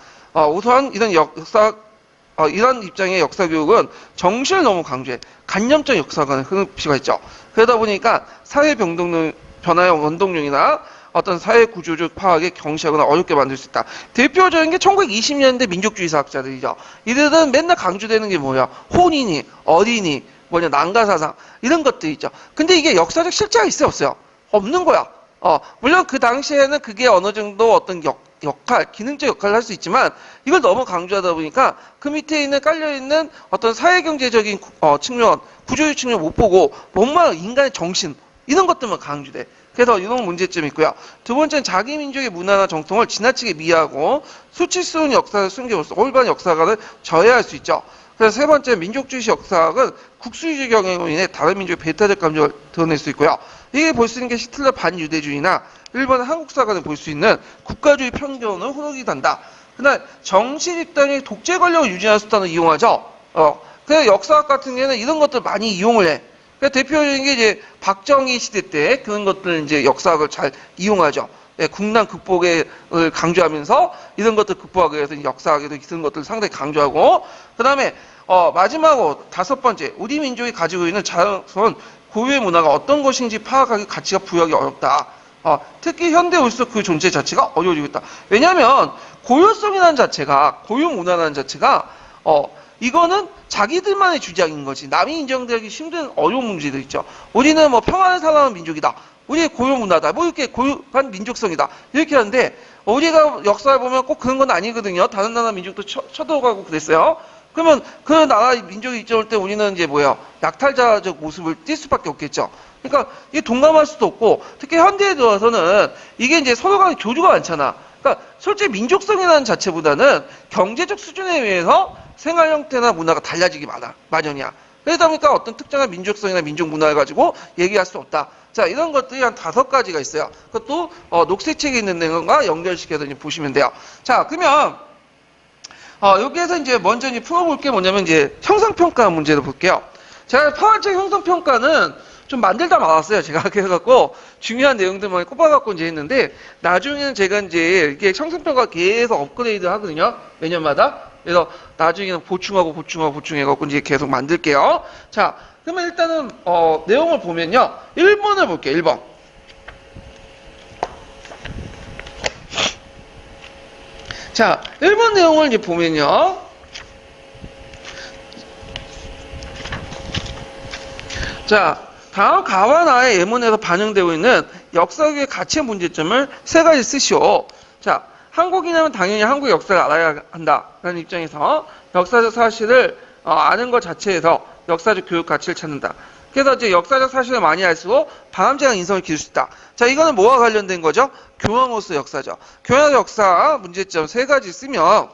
우선 이런 입장의 역사 교육은 정신을 너무 강조해. 관념적 역사관을 흐를 필요가 있죠. 그러다 보니까 사회 변화의 원동력이나 어떤 사회 구조적 파악에 경시하거나 어렵게 만들 수 있다. 대표적인 게 1920년대 민족주의 사학자들이죠. 이들은 맨날 강조되는 게 뭐야? 혼인이, 어린이, 난가사상, 이런 것들이 있죠. 근데 이게 역사적 실체가 있어요, 없어요? 없는 거야. 물론 그 당시에는 그게 어느 정도 어떤 역할, 기능적 역할을 할 수 있지만 이걸 너무 강조하다 보니까 그 밑에 있는 깔려있는 어떤 사회경제적인 측면, 구조의 측면 못 보고 뭔가 인간의 정신 이런 것들만 강조돼. 그래서 이런 문제점이 있고요. 두 번째는 자기 민족의 문화나 정통을 지나치게 미화하고 수치스러운 역사를 숨김으로써 올바른 역사관을 저해할 수 있죠. 그래서 세 번째 민족주의 역사학은 국수주의 경향으로 인해 다른 민족의 배타적 감정을 드러낼 수 있고요. 이게 볼 수 있는 게 히틀러 반유대주의나 일본 한국사관을 볼 수 있는 국가주의 편견을 호록이 단다. 그날 정치 집단이 독재 권력을 유지하는 수단을 이용하죠. 그래서 역사학 같은 경우에는 이런 것들 많이 이용을 해. 그러니까 대표적인 게 이제 박정희 시대 때 그런 것들 이제 역사학을 잘 이용하죠. 예, 국난 극복을 강조하면서 이런 것들 극복하기 위해서 역사학에도 이런 것들을 상당히 강조하고, 그 다음에 마지막으로 다섯 번째, 우리 민족이 가지고 있는 자연스러운 고유의 문화가 어떤 것인지 파악하기 가치가 부여하기 어렵다. 특히 현대 올수록 그 존재 자체가 어려워지고 있다. 왜냐하면 고유성이라는 자체가, 고유 문화라는 자체가 이거는 자기들만의 주장인 거지. 남이 인정되기 힘든 어려운 문제들 있죠. 우리는 뭐 평안을 사랑하는 민족이다. 우리의 고유 문화다. 뭐 이렇게 고유한 민족성이다. 이렇게 하는데 우리가 역사를 보면 꼭 그런 건 아니거든요. 다른 나라 민족도 쳐들어가고 그랬어요. 그러면 그 나라 민족이 입장할 때 우리는 이제 약탈자적 모습을 띌 수밖에 없겠죠. 그러니까 이게 동감할 수도 없고, 특히 현대에 들어와서는 이게 이제 서로 간에 교류가 많잖아. 그러니까 솔직히 민족성이라는 자체보다는 경제적 수준에 의해서 생활 형태나 문화가 달라지기 마련이야. 그러다 보니까 어떤 특정한 민족성이나 민족 문화를 가지고 얘기할 수 없다. 자, 이런 것들이 한 5가지가 있어요. 그것도 녹색책에 있는 내용과 연결시켜서 이제 보시면 돼요. 자, 그러면 여기에서 이제 먼저 이제 풀어볼 게 뭐냐면 이제 형성평가 문제를 볼게요. 제가 파란책 형성평가는 좀 만들다 말았어요. 제가 그래갖고 중요한 내용들만 꼽아갖고 이제 했는데, 나중에는 제가 이제 이게 형성평가 계속 업그레이드 하거든요. 매년마다. 그래서 나중에는 보충해갖고 이제 계속 만들게요. 자, 그러면 일단은 내용을 보면요. 1번을 볼게요. 1번. 자, 1번 내용을 이제 보면요. 자, 다음 가와 나의 예문에서 반영되고 있는 역사교의 가치의 문제점을 3가지 쓰시오. 자, 한국인이라면 당연히 한국 역사를 알아야 한다라는 입장에서 역사적 사실을 아는 것 자체에서 역사적 교육 가치를 찾는다. 그래서 이제 역사적 사실을 많이 알수록 바람직한 인성을 기를 수 있다. 자, 이거는 뭐와 관련된 거죠? 교양으로서 역사죠. 교양 역사 문제점 3가지 쓰면,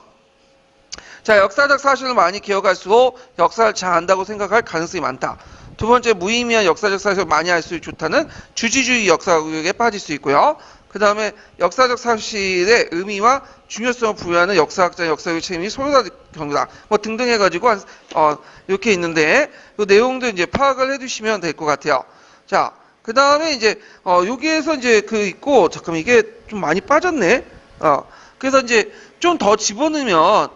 자, 역사적 사실을 많이 기억할수록 역사를 잘 안다고 생각할 가능성이 많다. 두 번째, 무의미한 역사적 사실을 많이 알수록 좋다는 주지주의 역사교육에 빠질 수 있고요. 그 다음에 역사적 사실의 의미와 중요성을 부여하는 역사학자의 역사교육 책임이 소요될 경우다. 뭐 등등 해가지고 이렇게 있는데 이 내용도 이제 파악을 해두시면 될 것 같아요. 자, 그 다음에 이제 여기에서 이제 있고, 잠깐만 이게 좀 많이 빠졌네. 그래서 이제 좀 더 집어넣으면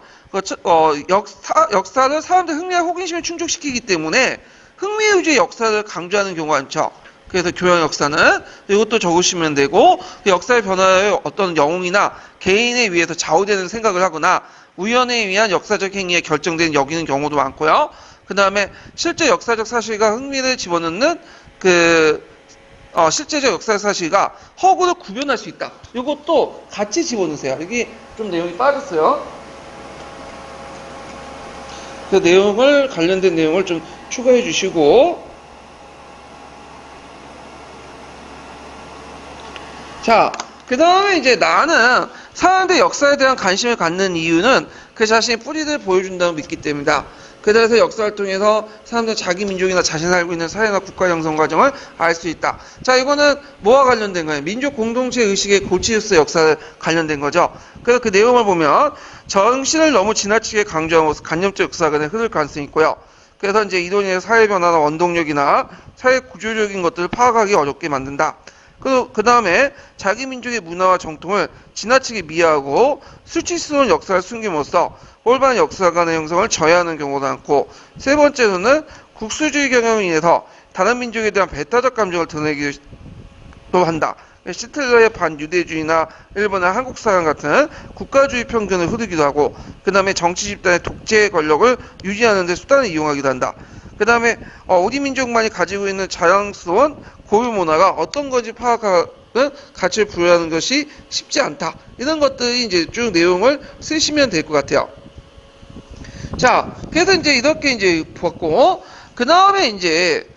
역사를 사람들 흥미와 호기심을 충족시키기 때문에 흥미 위주의 역사를 강조하는 경우가 많죠. 그래서 교양 역사는 이것도 적으시면 되고, 역사의 변화에 어떤 영웅이나 개인에 의해서 좌우되는 생각을 하거나 우연에 의한 역사적 행위에 결정된 여기는 경우도 많고요. 그 다음에 실제 역사적 사실과 흥미를 집어넣는 실제적 역사적 사실과 허구를 구별할 수 있다. 이것도 같이 집어넣으세요. 여기 좀 내용이 빠졌어요. 그 내용을 관련된 내용을 좀 추가해 주시고, 자, 그 다음에 이제 나는 사람들의 역사에 대한 관심을 갖는 이유는 그 자신의 뿌리를 보여준다고 믿기 때문이다. 그래서 역사를 통해서 사람들은 자기 민족이나 자신이 살고 있는 사회나 국가 형성 과정을 알 수 있다. 자, 이거는 뭐와 관련된 거예요? 민족 공동체 의식의 고치우스 역사에 관련된 거죠. 그래서 그 내용을 보면 정신을 너무 지나치게 강조함으로써 간접적 역사가 흐를 가능성이 있고요. 그래서 이제 이로 인해 사회 변화나 원동력이나 사회 구조적인 것들을 파악하기 어렵게 만든다. 그 다음에 자기 민족의 문화와 정통을 지나치게 미화하고 수치스러운 역사를 숨김으로써 올바른 역사관의 형성을 저해하는 경우도 많고, 세 번째로는 국수주의 경향으로 인해서 다른 민족에 대한 배타적 감정을 드러내기도 한다. 시틀러의 반유대주의나 일본의 한국사관 같은 국가주의 편견을 흐르기도 하고, 그 다음에 정치 집단의 독재 권력을 유지하는 데 수단을 이용하기도 한다. 그 다음에 우리 민족만이 가지고 있는 자랑스러운 고유 문화가 어떤 건지 파악하고 가치를 부여하는 것이 쉽지 않다. 이런 것들이 이제 쭉 내용을 쓰시면 될 것 같아요. 자, 그래서 이제 이렇게 이제 보았고, 그 다음에 이제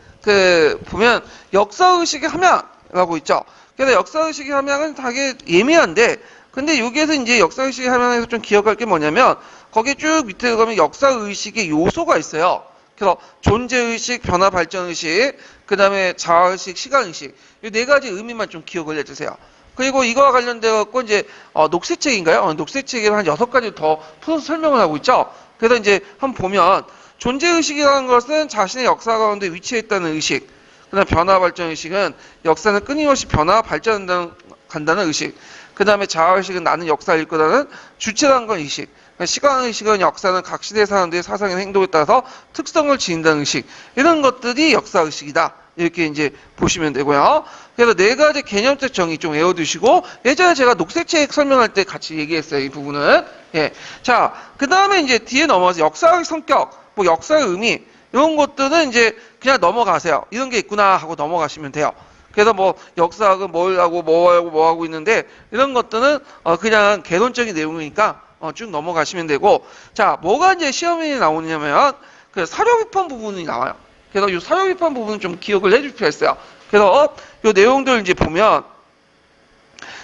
보면 역사의식의 함양이라고 있죠. 그래서 역사의식의 함양은 되게 예민한데, 근데 여기에서 이제 역사의식의 함양에서 좀 기억할 게 뭐냐면, 거기 쭉 밑에 가면 역사의식의 요소가 있어요. 그래서 존재의식, 변화 발전의식, 그 다음에 자아의식, 시간의식. 이 네 가지 의미만 좀 기억을 해주세요. 그리고 이거와 관련돼 갖고 이제 녹색책인가요? 녹색책에 한 6가지 더 풀어서 설명을 하고 있죠. 그래서 이제 한번 보면 존재의식이라는 것은 자신의 역사 가운데 위치해 있다는 의식. 그다음 변화 발전 의식은 역사는 끊임없이 변화 발전한다는 의식. 그 다음에 자아의식은 나는 역사를 이끌어가는 주체라는 건 의식. 시간의식은 역사는 각 시대 사람들의 사상이나 행동에 따라서 특성을 지닌다는 의식. 이런 것들이 역사의식이다. 이렇게 이제 보시면 되고요. 그래서 네 가지 개념적 정의 좀 외워두시고, 예전에 제가 녹색책 설명할 때 같이 얘기했어요. 이 부분은. 예. 자, 그 다음에 이제 뒤에 넘어서 역사의 성격, 뭐 역사의 의미, 이런 것들은 이제 그냥 넘어가세요. 이런 게 있구나 하고 넘어가시면 돼요. 그래서 뭐 역사학은 뭘 하고 뭐 하고 있는데, 이런 것들은 그냥 개론적인 내용이니까 쭉 넘어가시면 되고, 자, 뭐가 이제 시험에 나오냐면 그 사료 비판 부분이 나와요. 그래서 이 사료 비판 부분은 좀 기억을 해줄 필요가 있어요. 그래서 이 내용들 이제 보면,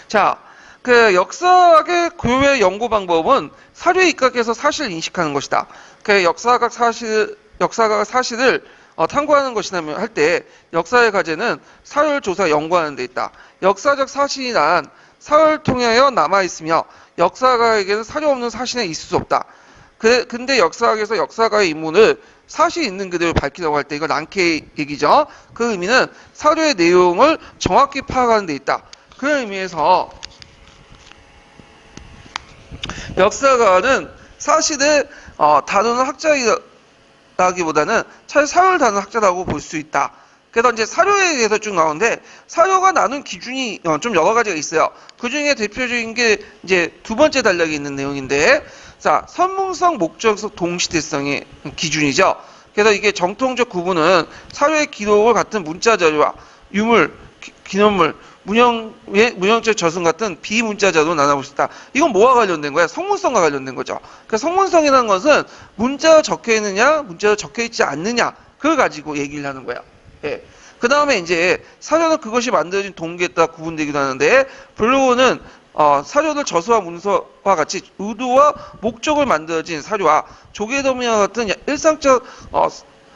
자, 그 역사학의 고유의 연구 방법은 사료에 입각해서 사실을 인식하는 것이다. 그 역사학 사실을 탐구하는 것이라면 할 때 역사의 과제는 사료를 조사 연구하는 데 있다. 역사적 사실이 난 사료를 통하여 남아있으며 역사가에게는 사료 없는 사실은 있을 수 없다. 근데 역사학에서 역사가의 임무를 사실 있는 그대로 밝히려고 할 때 이건 랑케의 얘기죠. 그 의미는 사료의 내용을 정확히 파악하는 데 있다. 그런 의미에서 역사가는 사실을 다루는 학자이라기보다는 차라리 사료를 다루는 학자라고 볼 수 있다. 그래서 이제 사료에 대해서 쭉 나오는데, 사료가 나눈 기준이 좀 여러 가지가 있어요. 그 중에 대표적인 게 이제 두 번째 단락에 있는 내용인데, 자, 선문성, 목적성, 동시대성의 기준이죠. 그래서 이게 정통적 구분은 사료의 기록을 같은 문자 자료와 유물, 기념물, 문형적 저승 같은 비문자자로 나눠볼 수 있다. 이건 뭐와 관련된 거야? 성문성과 관련된 거죠. 그 성문성이라는 것은 문자가 적혀 있느냐, 문자가 적혀 있지 않느냐, 그걸 가지고 얘기를 하는 거야. 예. 그 다음에 이제 사료는 그것이 만들어진 동기에 따라 구분되기도 하는데, 블루는 사료를 저서와 문서와 같이 의도와 목적을 만들어진 사료와 조개도미와 같은 일상적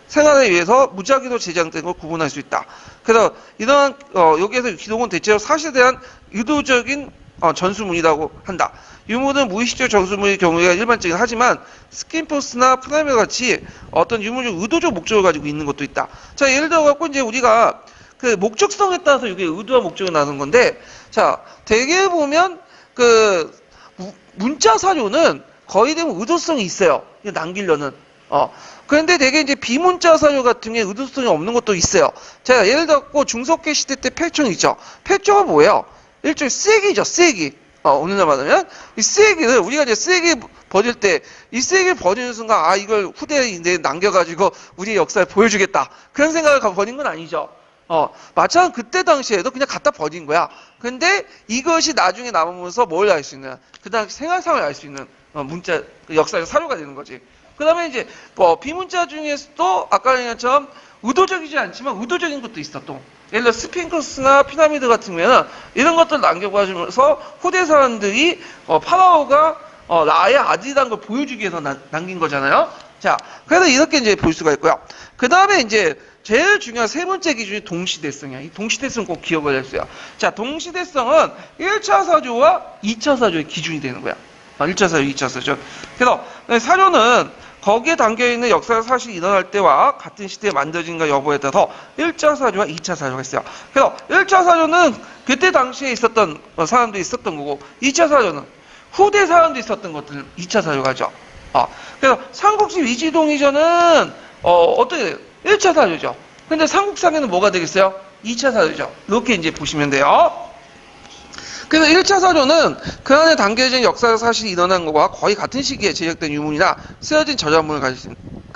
생활에 의해서 무작위로 제작된 걸 구분할 수 있다. 그래서 이러한 여기에서 기록은 대체로 사실에 대한 의도적인 전수문이라고 한다. 유물은 무의식적 전수문의 경우가 일반적이긴 하지만 스킨포스나 프라이머 같이 어떤 유물적 의도적 목적을 가지고 있는 것도 있다. 자, 예를 들어 갖고 이제 우리가 그 목적성에 따라서 이게 의도와 목적이 나는 건데, 자, 대개 보면 그 문자 사료는 거의 대부분 의도성이 있어요. 남기려는. 그런데 되게 이제 비문자 사료 같은 게 의도성이 없는 것도 있어요. 자, 예를 들어 중석기 시대 때 폐총 있죠. 폐총은 뭐예요? 일종의 쓰레기죠, 쓰레기. 오늘날 말하면 이 쓰레기를 우리가 이제 쓰레기 버릴 때 이 쓰레기를 버리는 순간 이걸 후대에 이제 남겨가지고 우리의 역사를 보여주겠다, 그런 생각을 버린 건 아니죠. 마찬가지로 그때 당시에도 그냥 갖다 버린 거야. 근데 이것이 나중에 남으면서 뭘 알 수 있느냐, 그 당시 생활상을 알 수 있는 문자, 역사적 사료가 되는 거지. 그 다음에 이제 비문자 중에서도 아까 얘기한 것처럼 의도적이지 않지만 의도적인 것도 있어. 또 예를 들어 스핑크스나 피라미드 같은 경우에는 이런 것들 남겨가지면서 후대 사람들이 파라오가 나의 아들이라는 걸 보여주기 위해서 남긴 거잖아요. 자, 그래서 이렇게 이제 볼 수가 있고요. 그 다음에 이제 제일 중요한 세 번째 기준이 동시대성이야. 이 동시대성 꼭 기억을 해주세요. 자, 동시대성은 1차 사조와 2차 사조의 기준이 되는 거야. 1차 사조, 2차 사조. 그래서 사료는 거기에 담겨있는 역사적 사실이 일어날 때와 같은 시대에 만들어진가 여부에 따라서 1차 사조와 2차 사조가 있어요. 그래서 1차 사조는 그때 당시에 있었던 사람들이 있었던 거고, 2차 사조는 후대 사람들이 있었던 것들 2차 사조가죠. 그래서 삼국지 위지동이전은 어떻게 돼요? 1차 사조죠. 근데 삼국사기는 뭐가 되겠어요? 2차 사조죠. 이렇게 이제 보시면 돼요. 그래서 1차 사조는 그 안에 담겨진 역사적 사실이 일어난 것과 거의 같은 시기에 제작된 유물이나 쓰여진 저작물을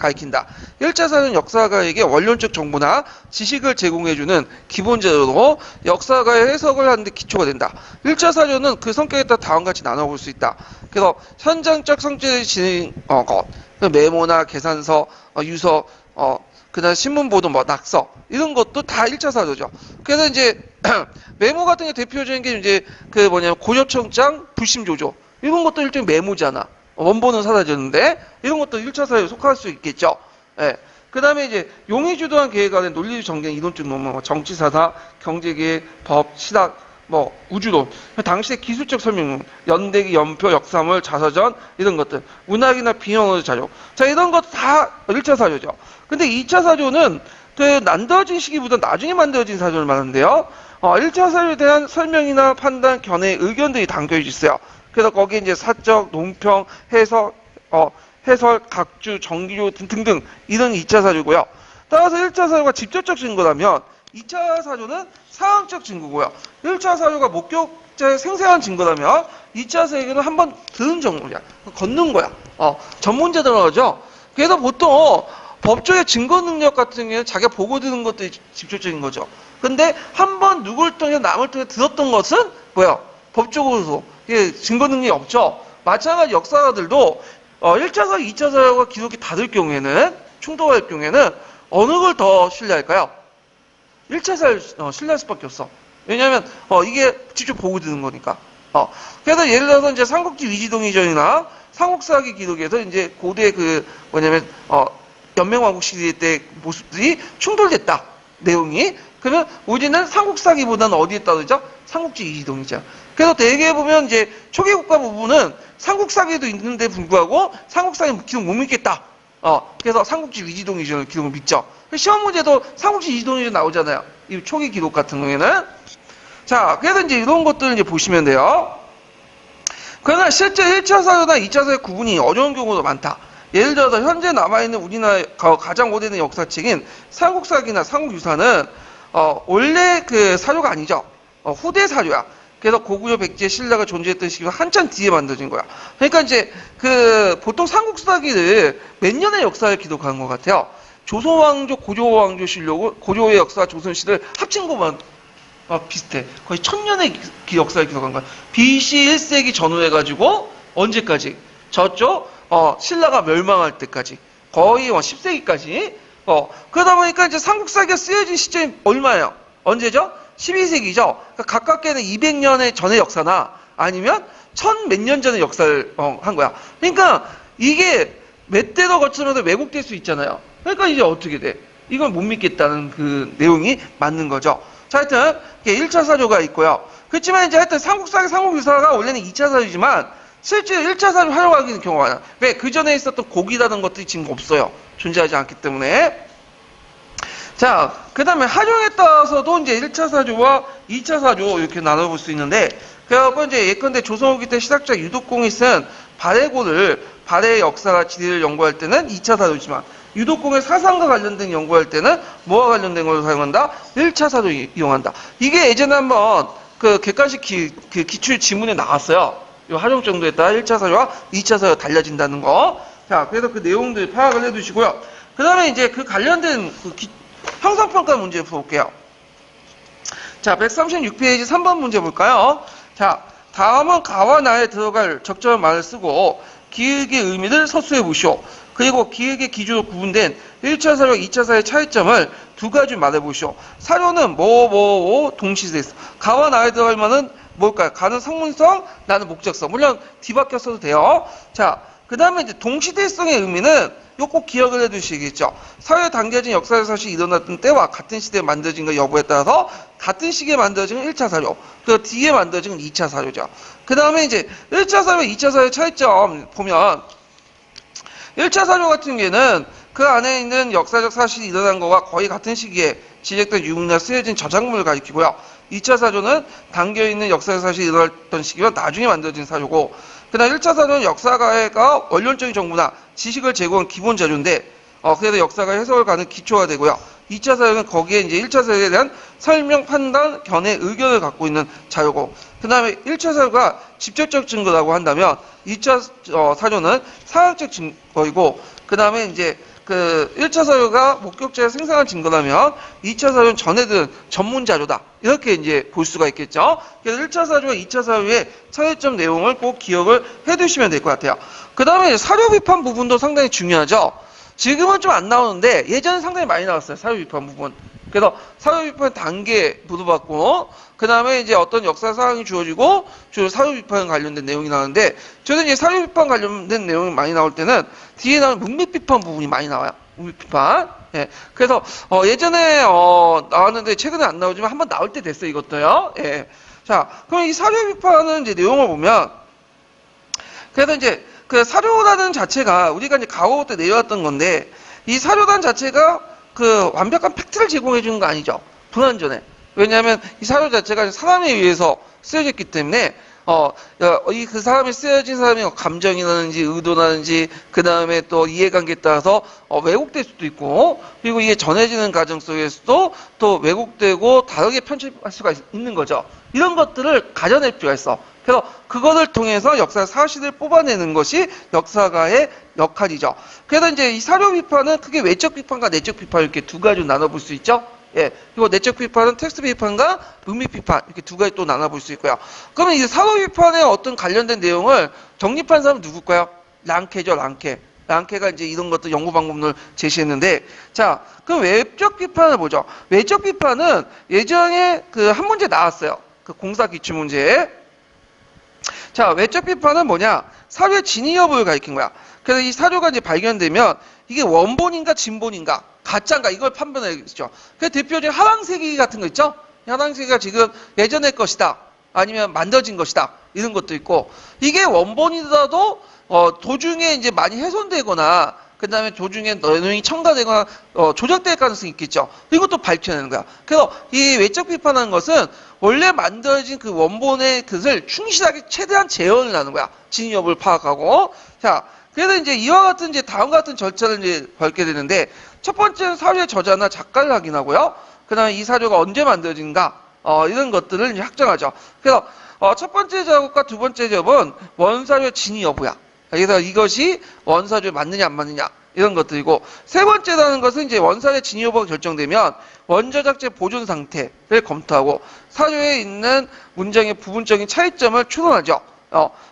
가리킨다. 1차 사료는 역사가에게 원론적 정보나 지식을 제공해주는 기본 자료로 역사가의 해석을 하는 데 기초가 된다. 1차 사료는 그 성격에 따라 다음과 같이 나눠볼 수 있다. 그래서 현장적 성질을 지닌 것, 메모나 계산서, 유서, 그다음 신문보도 뭐 낙서 이런 것도 다 1차 사료죠. 그래서 이제 메모 같은 게 대표적인 게 이제 그 뭐냐면 고려청장 불심조조 이런 것도 일종의 메모잖아. 원본은 사라졌는데 이런 것도 1차 사료에 속할 수 있겠죠. 예. 그다음에 이제 용이 주도한 계획 안에 논리 정견, 이론적 논문, 정치사사, 경제계획, 법, 시락, 뭐 우주론, 당시의 기술적 설명, 연대기, 연표, 역사물, 자서전 이런 것들, 문학이나 비영어 자료, 자 이런 것 다 1차 사료죠. 근데 2차 사료는 그 만들어진 시기보다 나중에 만들어진 사료를 말하는데요. 1차 사료에 대한 설명이나 판단, 견해, 의견들이 담겨 있어요. 그래서 거기에 이제 사적, 논평, 해설, 각주, 정기조 등등 이런 2차 사료고요. 따라서 1차 사료가 직접적 증거라면 2차 사료는 상황적 증거고요. 1차 사료가 목격자의 생생한 증거라면 2차 사료는 한번 들은 정보야. 걷는 거야. 전문자들은 하죠. 그래서 보통 법조의 증거 능력 같은 경우에는 자기가 보고 들은 것들이 직접적인 거죠. 근데 한 번 누굴 통해 남을 통해 들었던 것은 뭐야? 법적으로도 이게 증거 능력이 없죠. 마찬가지 역사가들도 1차 사료, 2차 사료가 기록이 다를 경우에는 충돌할 경우에는 어느 걸 더 신뢰할까요? 1차 사료 신뢰할 수밖에 없어. 왜냐하면 이게 직접 보고 들은 거니까. 그래서 예를 들어서 이제 삼국지 위지동의전이나 삼국사기 기록에서 이제 고대 그 뭐냐면 연맹왕국 시대 때 모습들이 충돌됐다. 내용이. 그러면 우리는 삼국사기보다는 어디에 따르죠? 삼국지 위지동의전. 그래서 대개 보면 이제 초기 국가 부분은 삼국사기도 있는데 불구하고 삼국사기 기록 못 믿겠다. 그래서 삼국지 위지동의전을 기록을 믿죠. 시험 문제도 삼국지 위지동의전 나오잖아요. 이 초기 기록 같은 경우에는. 자, 그래서 이제 이런 것들을 이제 보시면 돼요. 그러나 실제 1차 사료나 2차 사료 구분이 어려운 경우도 많다. 예를 들어서 현재 남아있는 우리나라의 가장 오래된 역사책인 삼국사기나 삼국유사는 원래 그 사료가 아니죠. 후대 사료야. 그래서 고구려 백제 신라가 존재했던 시기가 한참 뒤에 만들어진 거야. 그러니까 이제 그 보통 삼국사기를 몇 년의 역사를 기록하는 것 같아요. 조선왕조, 고조왕조실록을 고조의 역사, 조선시를 합친 것만 비슷해. 거의 1000년의 역사를 기록한 거야. BC 1세기 전후 해가지고 언제까지? 저쪽 신라가 멸망할 때까지 거의 10세기까지. 그러다 보니까 이제 삼국사기가 쓰여진 시점이 얼마예요? 언제죠? 12세기죠. 그러니까 가깝게는 200년의 전의 역사나 아니면 1000 몇 년 전의 역사를 한 거야. 그러니까 이게 몇 대도 거쳐서 왜곡될 수 있잖아요. 그러니까 이제 어떻게 돼? 이건 못 믿겠다는 그 내용이 맞는 거죠. 자, 하여튼 1차 사료가 있고요. 그렇지만 이제 하여튼 삼국사기, 삼국유사가 원래는 2차 사료지만 실제 1차 사료 활용하기는 경우가 많아요. 왜? 그 전에 있었던 곡이라는 것들이 지금 없어요. 존재하지 않기 때문에. 자, 그 다음에 활용에 따라서도 이제 1차 사료와 2차 사료 이렇게 나눠볼 수 있는데, 그래갖고 이제 예컨대 조선 후기 때 시작자 유독공이 쓴 발해의 역사가 지리를 연구할 때는 2차 사료지만, 유독공의 사상과 관련된 연구할 때는 뭐와 관련된 걸 사용한다? 1차 사료 이용한다. 이게 예전에 한번 그 객관식 기출 지문에 나왔어요. 이 활용 정도에 따라 1차 사료와 2차 사료가 달라진다는 거. 자, 그래서 그 내용들 파악을 해두시고요. 그 다음에 이제 그 관련된 형성평가 문제 풀어볼게요. 자, 136페이지 3번 문제 볼까요? 자, 다음은 가와 나에 들어갈 적절한 말을 쓰고 기획의 의미를 서술해 보시오. 그리고 기획의 기준으로 구분된 1차 사료와 2차 사료의 차이점을 두 가지 말해 보시오. 사료는 동시대에서 가와 나에 들어갈 말은 뭘까요? 가는 상문성, 나는 목적성. 물론 뒤바뀌어 써도 돼요. 자, 그 다음에 이제 동시대성의 의미는 이거 꼭 기억을 해두시겠죠. 사회에 당겨진 역사적 사실이 일어났던 때와 같은 시대에 만들어진 것 여부에 따라서 같은 시기에 만들어진 건 1차 사료, 그 뒤에 만들어진 건 2차 사료죠. 그 다음에 이제 1차 사료, 2차 사료 차이점 보면 1차 사료 같은 경우에는 그 안에 있는 역사적 사실이 일어난 것과 거의 같은 시기에 지적된 유물이나 쓰여진 저작물을 가리키고요. 2차 사료는 담겨있는 역사적 사실이 일어났던 시기와 나중에 만들어진 사료고, 그다음 1차 사료는 역사가가 원론적인 정보나 지식을 제공한 기본 자료인데, 그래서 역사가 해석을 가는 기초가 되고요. 2차 사료는 거기에 이제 1차 사료에 대한 설명, 판단, 견해, 의견을 갖고 있는 자료고, 그 다음에 1차 사료가 직접적 증거라고 한다면 2차 사료는 상황적 증거이고, 그 다음에 이제 그 1차 사유가 목격자의 생생한 증거라면 2차 사유는 전해든 전문 자료다. 이렇게 이제 볼 수가 있겠죠. 그래서 1차 사유와 2차 사유의 차이점 내용을 꼭 기억을 해 두시면 될 것 같아요. 그 다음에 사료 비판 부분도 상당히 중요하죠. 지금은 좀 안 나오는데 예전에 상당히 많이 나왔어요. 사료 비판 부분. 그래서 사료 비판 단계 물어봤고, 그 다음에 이제 어떤 역사 사항이 주어지고, 주로 사료 비판 관련된 내용이 나오는데, 저는 이제 사료 비판 관련된 내용이 많이 나올 때는 뒤에 나오는 문맥 비판 부분이 많이 나와요. 문맥 비판. 예. 그래서, 예전에, 나왔는데 최근에 안 나오지만 한번 나올 때 됐어요. 이것도요. 예. 자, 그럼 이 사료 비판은 이제 내용을 보면, 그래서 이제 그 사료라는 자체가 우리가 이제 과거 때 내려왔던 건데, 이 사료단 자체가 그 완벽한 팩트를 제공해 주는 거 아니죠. 불완전해. 왜냐하면 이 사료 자체가 사람에 의해서 쓰여졌기 때문에 그 사람이 쓰여진 사람의 감정이라든지 의도라든지 그 다음에 또 이해관계에 따라서 왜곡될 수도 있고, 그리고 이게 전해지는 과정 속에서도 또 왜곡되고 다르게 편집할 수가 있는 거죠. 이런 것들을 가져낼 필요가 있어. 그래서 그거를 통해서 역사 사실을 뽑아내는 것이 역사가의 역할이죠. 그래서 이제 이 사료 비판은 크게 외적 비판과 내적 비판 이렇게 두 가지로 나눠볼 수 있죠. 예. 그리고 내적 비판은 텍스트 비판과 문맥 비판 이렇게 두 가지 또 나눠볼 수 있고요. 그러면 이 사료 비판의 어떤 관련된 내용을 정립한 사람은 누굴까요? 랑케죠, 랑케. 랑케가 이제 이런 것들 연구 방법을 제시했는데, 자, 그럼 외적 비판을 보죠. 외적 비판은 예전에 그 한 문제 나왔어요. 그 공사 기출 문제. 자, 외적 비판은 뭐냐? 사료의 진위 여부를 가리킨 거야. 그래서 이 사료가 이제 발견되면 이게 원본인가 진본인가, 가짜인가 이걸 판별해야겠죠. 그 대표적인 하랑세기 같은 거 있죠? 하랑세기가 지금 예전의 것이다, 아니면 만들어진 것이다, 이런 것도 있고, 이게 원본이라도 도중에 이제 많이 훼손되거나, 그 다음에 도중에 내용이 첨가되거나 조작될 가능성이 있겠죠. 이것도 밝혀내는 거야. 그래서 이 외적 비판하는 것은 원래 만들어진 그 원본의 것을 충실하게 최대한 재현을 하는 거야. 진위 여부를 파악하고. 자, 그래서 이제 이와 같은 이제 다음과 같은 절차를 이제 밟게 되는데, 첫 번째는 사료의 저자나 작가를 확인하고요. 그 다음에 이 사료가 언제 만들어진가, 이런 것들을 이제 확정하죠. 그래서 첫 번째 작업과 두 번째 작업은 원사료의 진위 여부야. 그래서 이것이 원사료에 맞느냐 안 맞느냐 이런 것들이고, 세 번째라는 것은 이제 원사료의 진위 여부가 결정되면 원저작체 보존 상태를 검토하고 사료에 있는 문장의 부분적인 차이점을 추론하죠.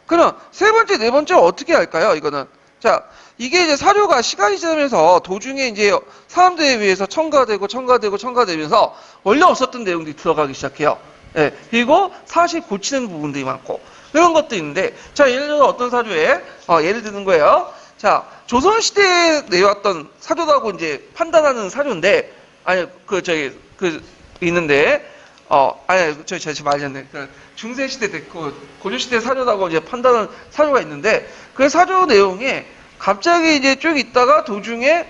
그럼 세 번째, 네 번째는 어떻게 할까요? 이거는, 자, 이게 이제 사료가 시간이 지나면서 도중에 이제 사람들에 의해서 첨가되면서 원래 없었던 내용들이 들어가기 시작해요. 예, 그리고 사실 고치는 부분들이 많고 이런 것도 있는데, 자, 예를 들어 어떤 사료에 예를 드는 거예요. 자, 조선시대에 내왔던 사료라고 이제 판단하는 사료인데, 아니 있는데, 제가 말했네. 중세시대 됐고 고려시대 사료라고 이제 판단하는 사료가 있는데, 그 사료 내용에 갑자기 이제 쭉 있다가 도중에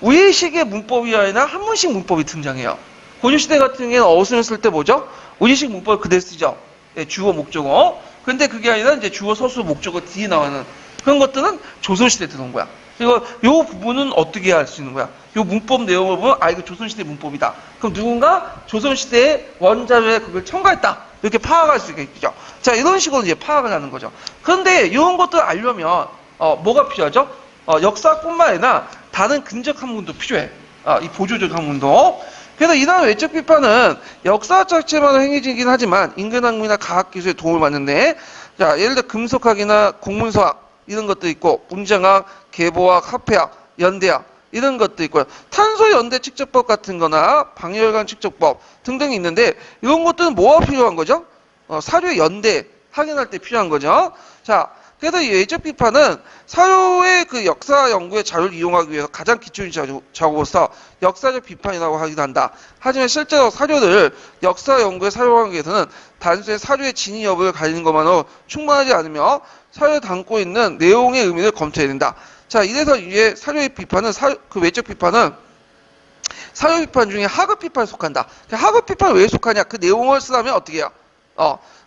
우리식의 문법이 아니라 한문식 문법이 등장해요. 고려시대 같은 경우에는 어순을 쓸 때 뭐죠? 우리식 문법을 그대로 쓰죠. 예, 주어 목적어. 근데 그게 아니라 이제 주어 서술 목적어 뒤에 나오는 그런 것들은 조선시대에 들어온 거야. 그리고 요 부분은 어떻게 할 수 있는 거야? 요 문법 내용을 보면 이거 조선시대 문법이다. 그럼 누군가 조선시대의 원자료에 그걸 첨가했다, 이렇게 파악할 수 있겠죠. 자, 이런 식으로 이제 파악을 하는 거죠. 그런데 이런 것들을 알려면 뭐가 필요하죠? 역사뿐만 아니라 다른 근적 학문도 필요해. 이 보조적 학문도. 그래서 이러한 외적 비판은 역사 자체만으로 행해지긴 하지만 인근학문이나 과학기술에 도움을 받는데, 자, 예를 들어 금속학이나 공문서학 이런 것도 있고, 문장학, 계보학, 화폐학, 연대학 이런 것도 있고요. 탄소 연대 측정법 같은 거나 방열관 측정법 등등이 있는데, 이런 것들은 뭐가 필요한 거죠? 사료 연대 확인할 때 필요한 거죠. 자, 그래서 이 외적 비판은 사료의 그 역사 연구의 자료를 이용하기 위해서 가장 기초적인 작업으로서 역사적 비판이라고 하기도 한다. 하지만 실제로 사료를 역사 연구에 사용하기 위해서는 단순히 사료의 진위 여부를 가리는 것만으로 충분하지 않으며 사료에 담고 있는 내용의 의미를 검토해야 된다. 자, 이래서 이제 사료의 비판은 그 외적 비판은 사료 비판 중에 하급 비판에 속한다. 하급 비판은 왜 속하냐? 그 내용을 쓰려면 어떻게 해요?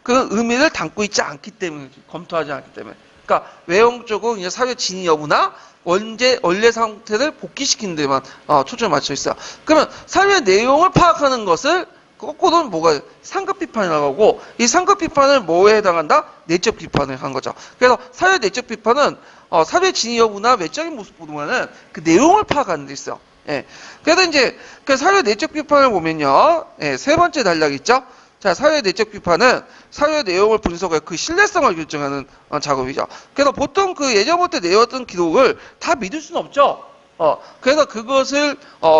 그 의미를 담고 있지 않기 때문에, 검토하지 않기 때문에. 그러니까 외형적으로 이제 사회 진위 여부나 원래 상태를 복귀시키는 데만 초점을 맞춰 있어요. 그러면 사료의 내용을 파악하는 것을 거꾸로는 뭐가 상급 비판이라고 하고, 이 상급 비판을 뭐에 해당한다? 내적 비판을 한 거죠. 그래서 사회 내적 비판은 사회 진위 여부나 외적인 모습보다는 그 내용을 파악하는 데 있어요. 예. 그래서 이제 그 사회 내적 비판을 보면요, 예, 세 번째 단락 있죠. 자, 사회 내적 비판은 사회 내용을 분석해 그 신뢰성을 결정하는 작업이죠. 그래서 보통 그 예전부터 내었던 기록을 다 믿을 수는 없죠. 그래서 그것을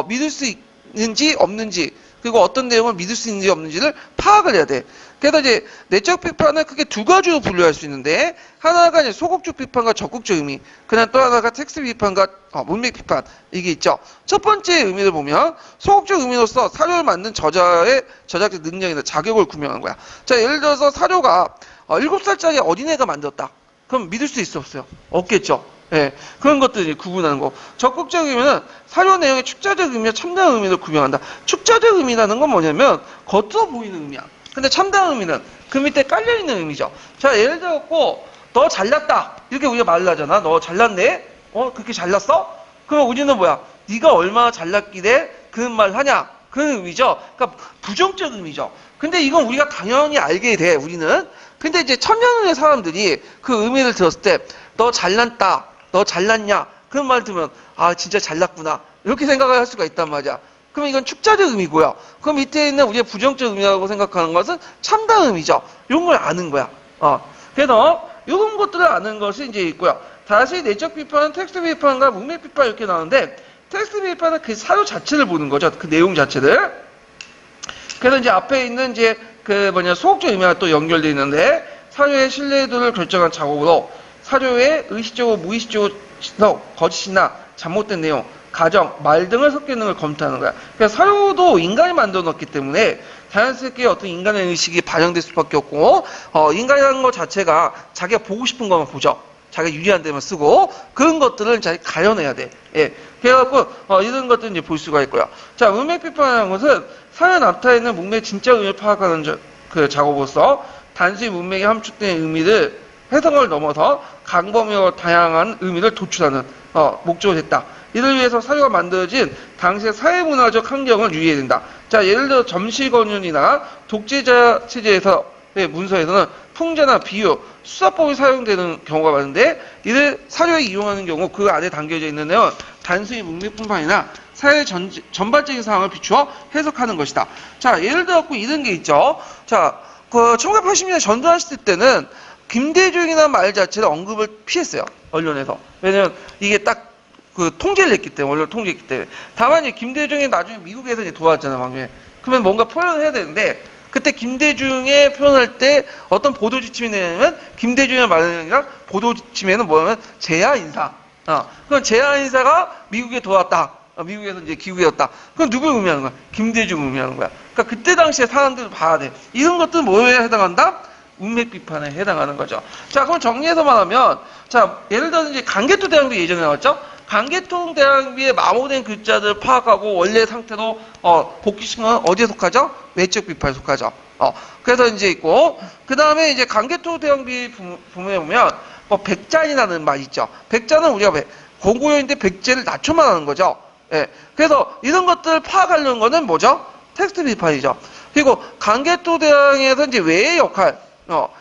믿을 수 있는지 없는지, 그리고 어떤 내용을 믿을 수 있는지 없는지를 파악을 해야 돼. 그래서 이제 내적 비판은 크게 두 가지로 분류할 수 있는데, 하나가 이제 소극적 비판과 적극적 의미, 그다음 또 하나가 텍스트 비판과 문맥 비판, 이게 있죠. 첫 번째 의미를 보면 소극적 의미로서 사료를 만든 저자의 저작적 능력이나 자격을 구명한 거야. 자, 예를 들어서 사료가 7살짜리 어린애가 만들었다. 그럼 믿을 수 있어 없어요? 없겠죠. 예, 그런 것들이 구분하는 거. 적극적 의미는 사료 내용의 축자적 의미와 참다한 의미를 구명한다. 축자적 의미라는 건 뭐냐면 겉으로 보이는 의미야. 근데 참다한 의미는 그 밑에 깔려있는 의미죠. 자, 예를 들어서 너 잘났다 이렇게 우리가 말을 하잖아. 너 잘났네? 그렇게 잘났어? 그럼 우리는 뭐야? 네가 얼마나 잘났길래 그런 말을 하냐? 그런 의미죠. 그러니까 부정적 의미죠. 근데 이건 우리가 당연히 알게 돼, 우리는. 근데 이제 천년의 사람들이 그 의미를 들었을 때 너 잘났다, 너 잘났냐? 그런 말 들으면 아, 진짜 잘났구나, 이렇게 생각을 할 수가 있단 말이야. 그럼 이건 축자적 의미고요. 그 밑에 있는 우리의 부정적 의미라고 생각하는 것은 참다한 의미죠. 이런 걸 아는 거야. 그래서 이런 것들을 아는 것이 이제 있고요. 다시 내적 비판은 텍스트 비판과 문맥 비판 이렇게 나오는데, 텍스트 비판은 그 사료 자체를 보는 거죠. 그 내용 자체를. 그래서 이제 앞에 있는 이제 소극적 의미가 또 연결되어 있는데, 사료의 신뢰도를 결정한 작업으로 사료의 의식적으로 무의식적으로 거짓이나 잘못된 내용, 가정, 말 등을 섞여 있는 걸 검토하는 거야. 그러니까 사료도 인간이 만들어 놓기 때문에 자연스럽게 어떤 인간의 의식이 반영될 수밖에 없고, 인간이라는 것 자체가 자기가 보고 싶은 것만 보죠. 자기가 유리한 데만 쓰고, 그런 것들을 자기 가려내야 돼. 예. 그래갖고, 이런 것들을 이제 볼 수가 있고요. 자, 문맥 비판이라는 것은 사회 나타에 있는 문맥의 진짜 의미를 파악하는 그 작업으로서 단순히 문맥에 함축된 의미를 해석을 넘어서 강범위와 다양한 의미를 도출하는 목적을 했다. 이를 위해서 사료가 만들어진 당시의 사회문화적 환경을 유의해야 된다. 자, 예를 들어 점시권율이나 독재자 체제에서 문서에서는 풍자나 비유, 수사법이 사용되는 경우가 많은데, 이를 사료에 이용하는 경우 그 안에 담겨져 있는 내용은 단순히 문맥뿐만이나 사회 전반적인 상황을 비추어 해석하는 것이다. 자, 예를 들어 이런 게 있죠. 자, 1980년대 전두환 시대 때는 김대중이라는 말 자체를 언급을 피했어요, 언론에서. 왜냐면 이게 딱 통제를 했기 때문에, 언론 통제했기 때문에. 다만 이제 김대중이 나중에 미국에서 이제 돌아왔잖아요, 방금. 그러면 뭔가 표현을 해야 되는데, 그때 김대중의 표현할 때 어떤 보도 지침이 내냐면, 김대중의 말이 아니라 보도 지침에는 뭐냐면 재야 인사. 그럼 재야 인사가 미국에 돌아왔다. 미국에서 이제 귀국이었다. 그럼 누굴 의미하는 거야? 김대중을 의미하는 거야. 그러니까 그때 당시에 사람들을 봐야 돼. 이런 것들은 뭐에 해당한다? 문맥 비판에 해당하는 거죠. 자, 그럼 정리해서 말하면, 자, 예를 들어서 이제 강개토 대왕비 예전에 나왔죠? 강개토 대왕비에 마모된 글자들을 파악하고 원래 상태로 복귀시키는 건 어디에 속하죠? 외적 비판에 속하죠. 그래서 이제 있고, 그 다음에 이제 강개토 대왕비 보면 백잔이라는 말 있죠. 백잔은 우리가 공고요인데 백제를 낮춰 말하는 거죠. 예. 그래서 이런 것들을 파악하려는 거는 뭐죠? 텍스트 비판이죠. 그리고 강개토 대왕에서 이제 외의 역할,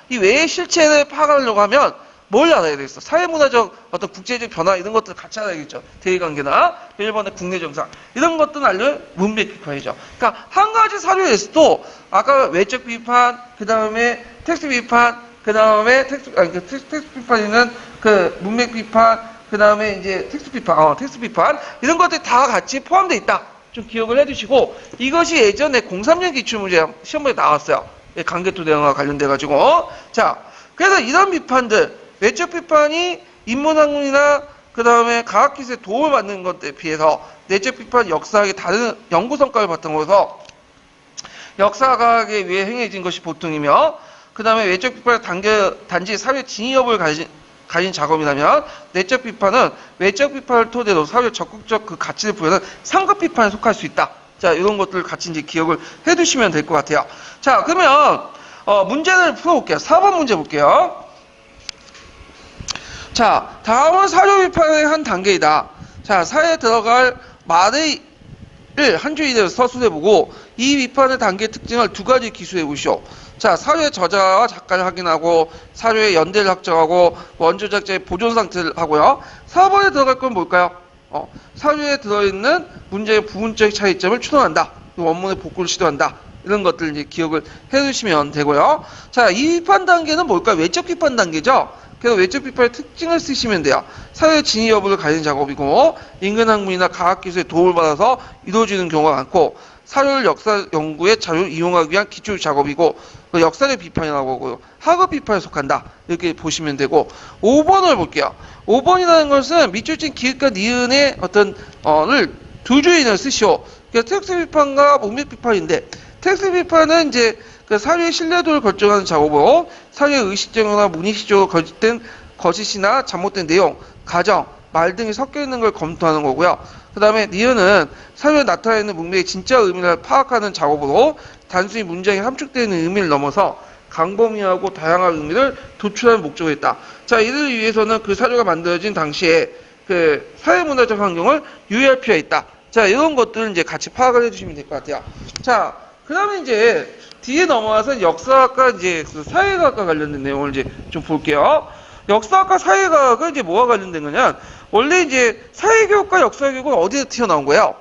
이 외의 실체를 파악하려고 하면 뭘 알아야 되겠어? 사회문화적 어떤 국제적 변화 이런 것들을 같이 알아야겠죠. 대의관계나 일본의 국내 정상 이런 것들은 알려면 문맥 비판이죠. 그러니까 한 가지 사료에서도 아까 외적 비판, 그 다음에 텍스트 비판, 그 다음에 텍스트 비판에는 그 문맥 비판, 그 다음에 이제 텍스트 비판 이런 것들이 다 같이 포함되어 있다. 좀 기억을 해두시고, 이것이 예전에 03년 기출문제 시험에 나왔어요. 강개토 대왕과 관련돼가지고. 자, 그래서 이런 비판들, 외적 비판이 인문학문이나 그 다음에 과학기술에 도움을 받는 것에 비해서 내적 비판 역사학의 다른 연구 성과를 바탕으로 해서 역사과학에 의해 행해진 것이 보통이며, 그 다음에 외적 비판은 단지 사회 진위 여부를 가진 작업이라면, 내적 비판은 외적 비판을 토대로 사회 적극적 그 가치를 부여하는 상급 비판에 속할 수 있다. 자, 이런 것들을 같이 이제 기억을 해두시면 될 것 같아요. 자, 그러면 문제를 풀어볼게요. 4번 문제 볼게요. 자, 다음은 사료 비판의 한 단계이다. 자, 사회에 들어갈 말의 1. 한 줄에 대해서 서술해보고 2. 비판의 단계 특징을 두 가지 기술해보시오. 자, 사료의 저자와 작가를 확인하고 사료의 연대를 확정하고 원조 작자의 보존 상태를 하고요. 4번에 들어갈 건 뭘까요? 사료에 들어있는 문제의 부분적 차이점을 추론한다. 원문의 복구를 시도한다. 이런 것들 이제 기억을 해두시면 되고요. 자, 이 비판 단계는 뭘까요? 외적 비판 단계죠. 그래서 외적 비판의 특징을 쓰시면 돼요. 사회 진위 여부를 가리는 작업이고 인근 학문이나 과학기술의 도움을 받아서 이루어지는 경우가 많고 사료를 역사 연구의 자료를 이용하기 위한 기초 작업이고 역사적 비판이라고 하고요. 학업 비판에 속한다. 이렇게 보시면 되고 5번을 볼게요. 5번이라는 것은 밑줄진 기획과 니은의 어떤 를 두 줄인을 쓰시오. 그러니까 텍스트 비판과 문맥 비판인데 텍스트 비판은 이제 그 사료의 신뢰도를 결정하는 작업으로 사료의 의식적이나 문의식적으로 거짓된 거짓이나 잘못된 내용, 가정, 말 등이 섞여 있는 걸 검토하는 거고요. 그 다음에 니은은 사료에 나타나 있는 문맥의 진짜 의미를 파악하는 작업으로 단순히 문장에 함축되어 있는 의미를 넘어서 광범위하고 다양한 의미를 도출하는 목적이 있다. 자, 이를 위해서는 그 사료가 만들어진 당시에 그 사회문화적 환경을 유의할 필요가 있다. 자, 이런 것들을 이제 같이 파악을 해주시면 될 것 같아요. 자, 그 다음에 이제 뒤에 넘어와서 역사학과 이제 그 사회과학과 관련된 내용을 이제 좀 볼게요. 역사학과 사회과학은 이제 뭐와 관련된 거냐? 원래 이제 사회교육과 역사교육은 어디에 튀어나온 거예요?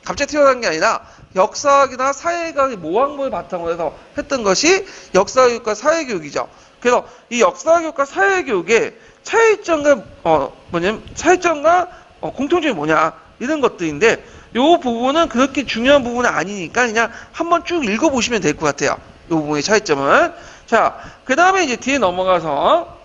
갑자기 튀어나온 게 아니라 역사학이나 사회과학의 모학모를 바탕으로 해서 했던 것이 역사교육과 사회교육이죠. 그래서 이 역사교육과 사회교육의 차이점과 공통점이 뭐냐? 이런 것들인데 요 부분은 그렇게 중요한 부분은 아니니까 그냥 한번 쭉 읽어보시면 될 것 같아요. 요 부분의 차이점은. 자, 그 다음에 이제 뒤에 넘어가서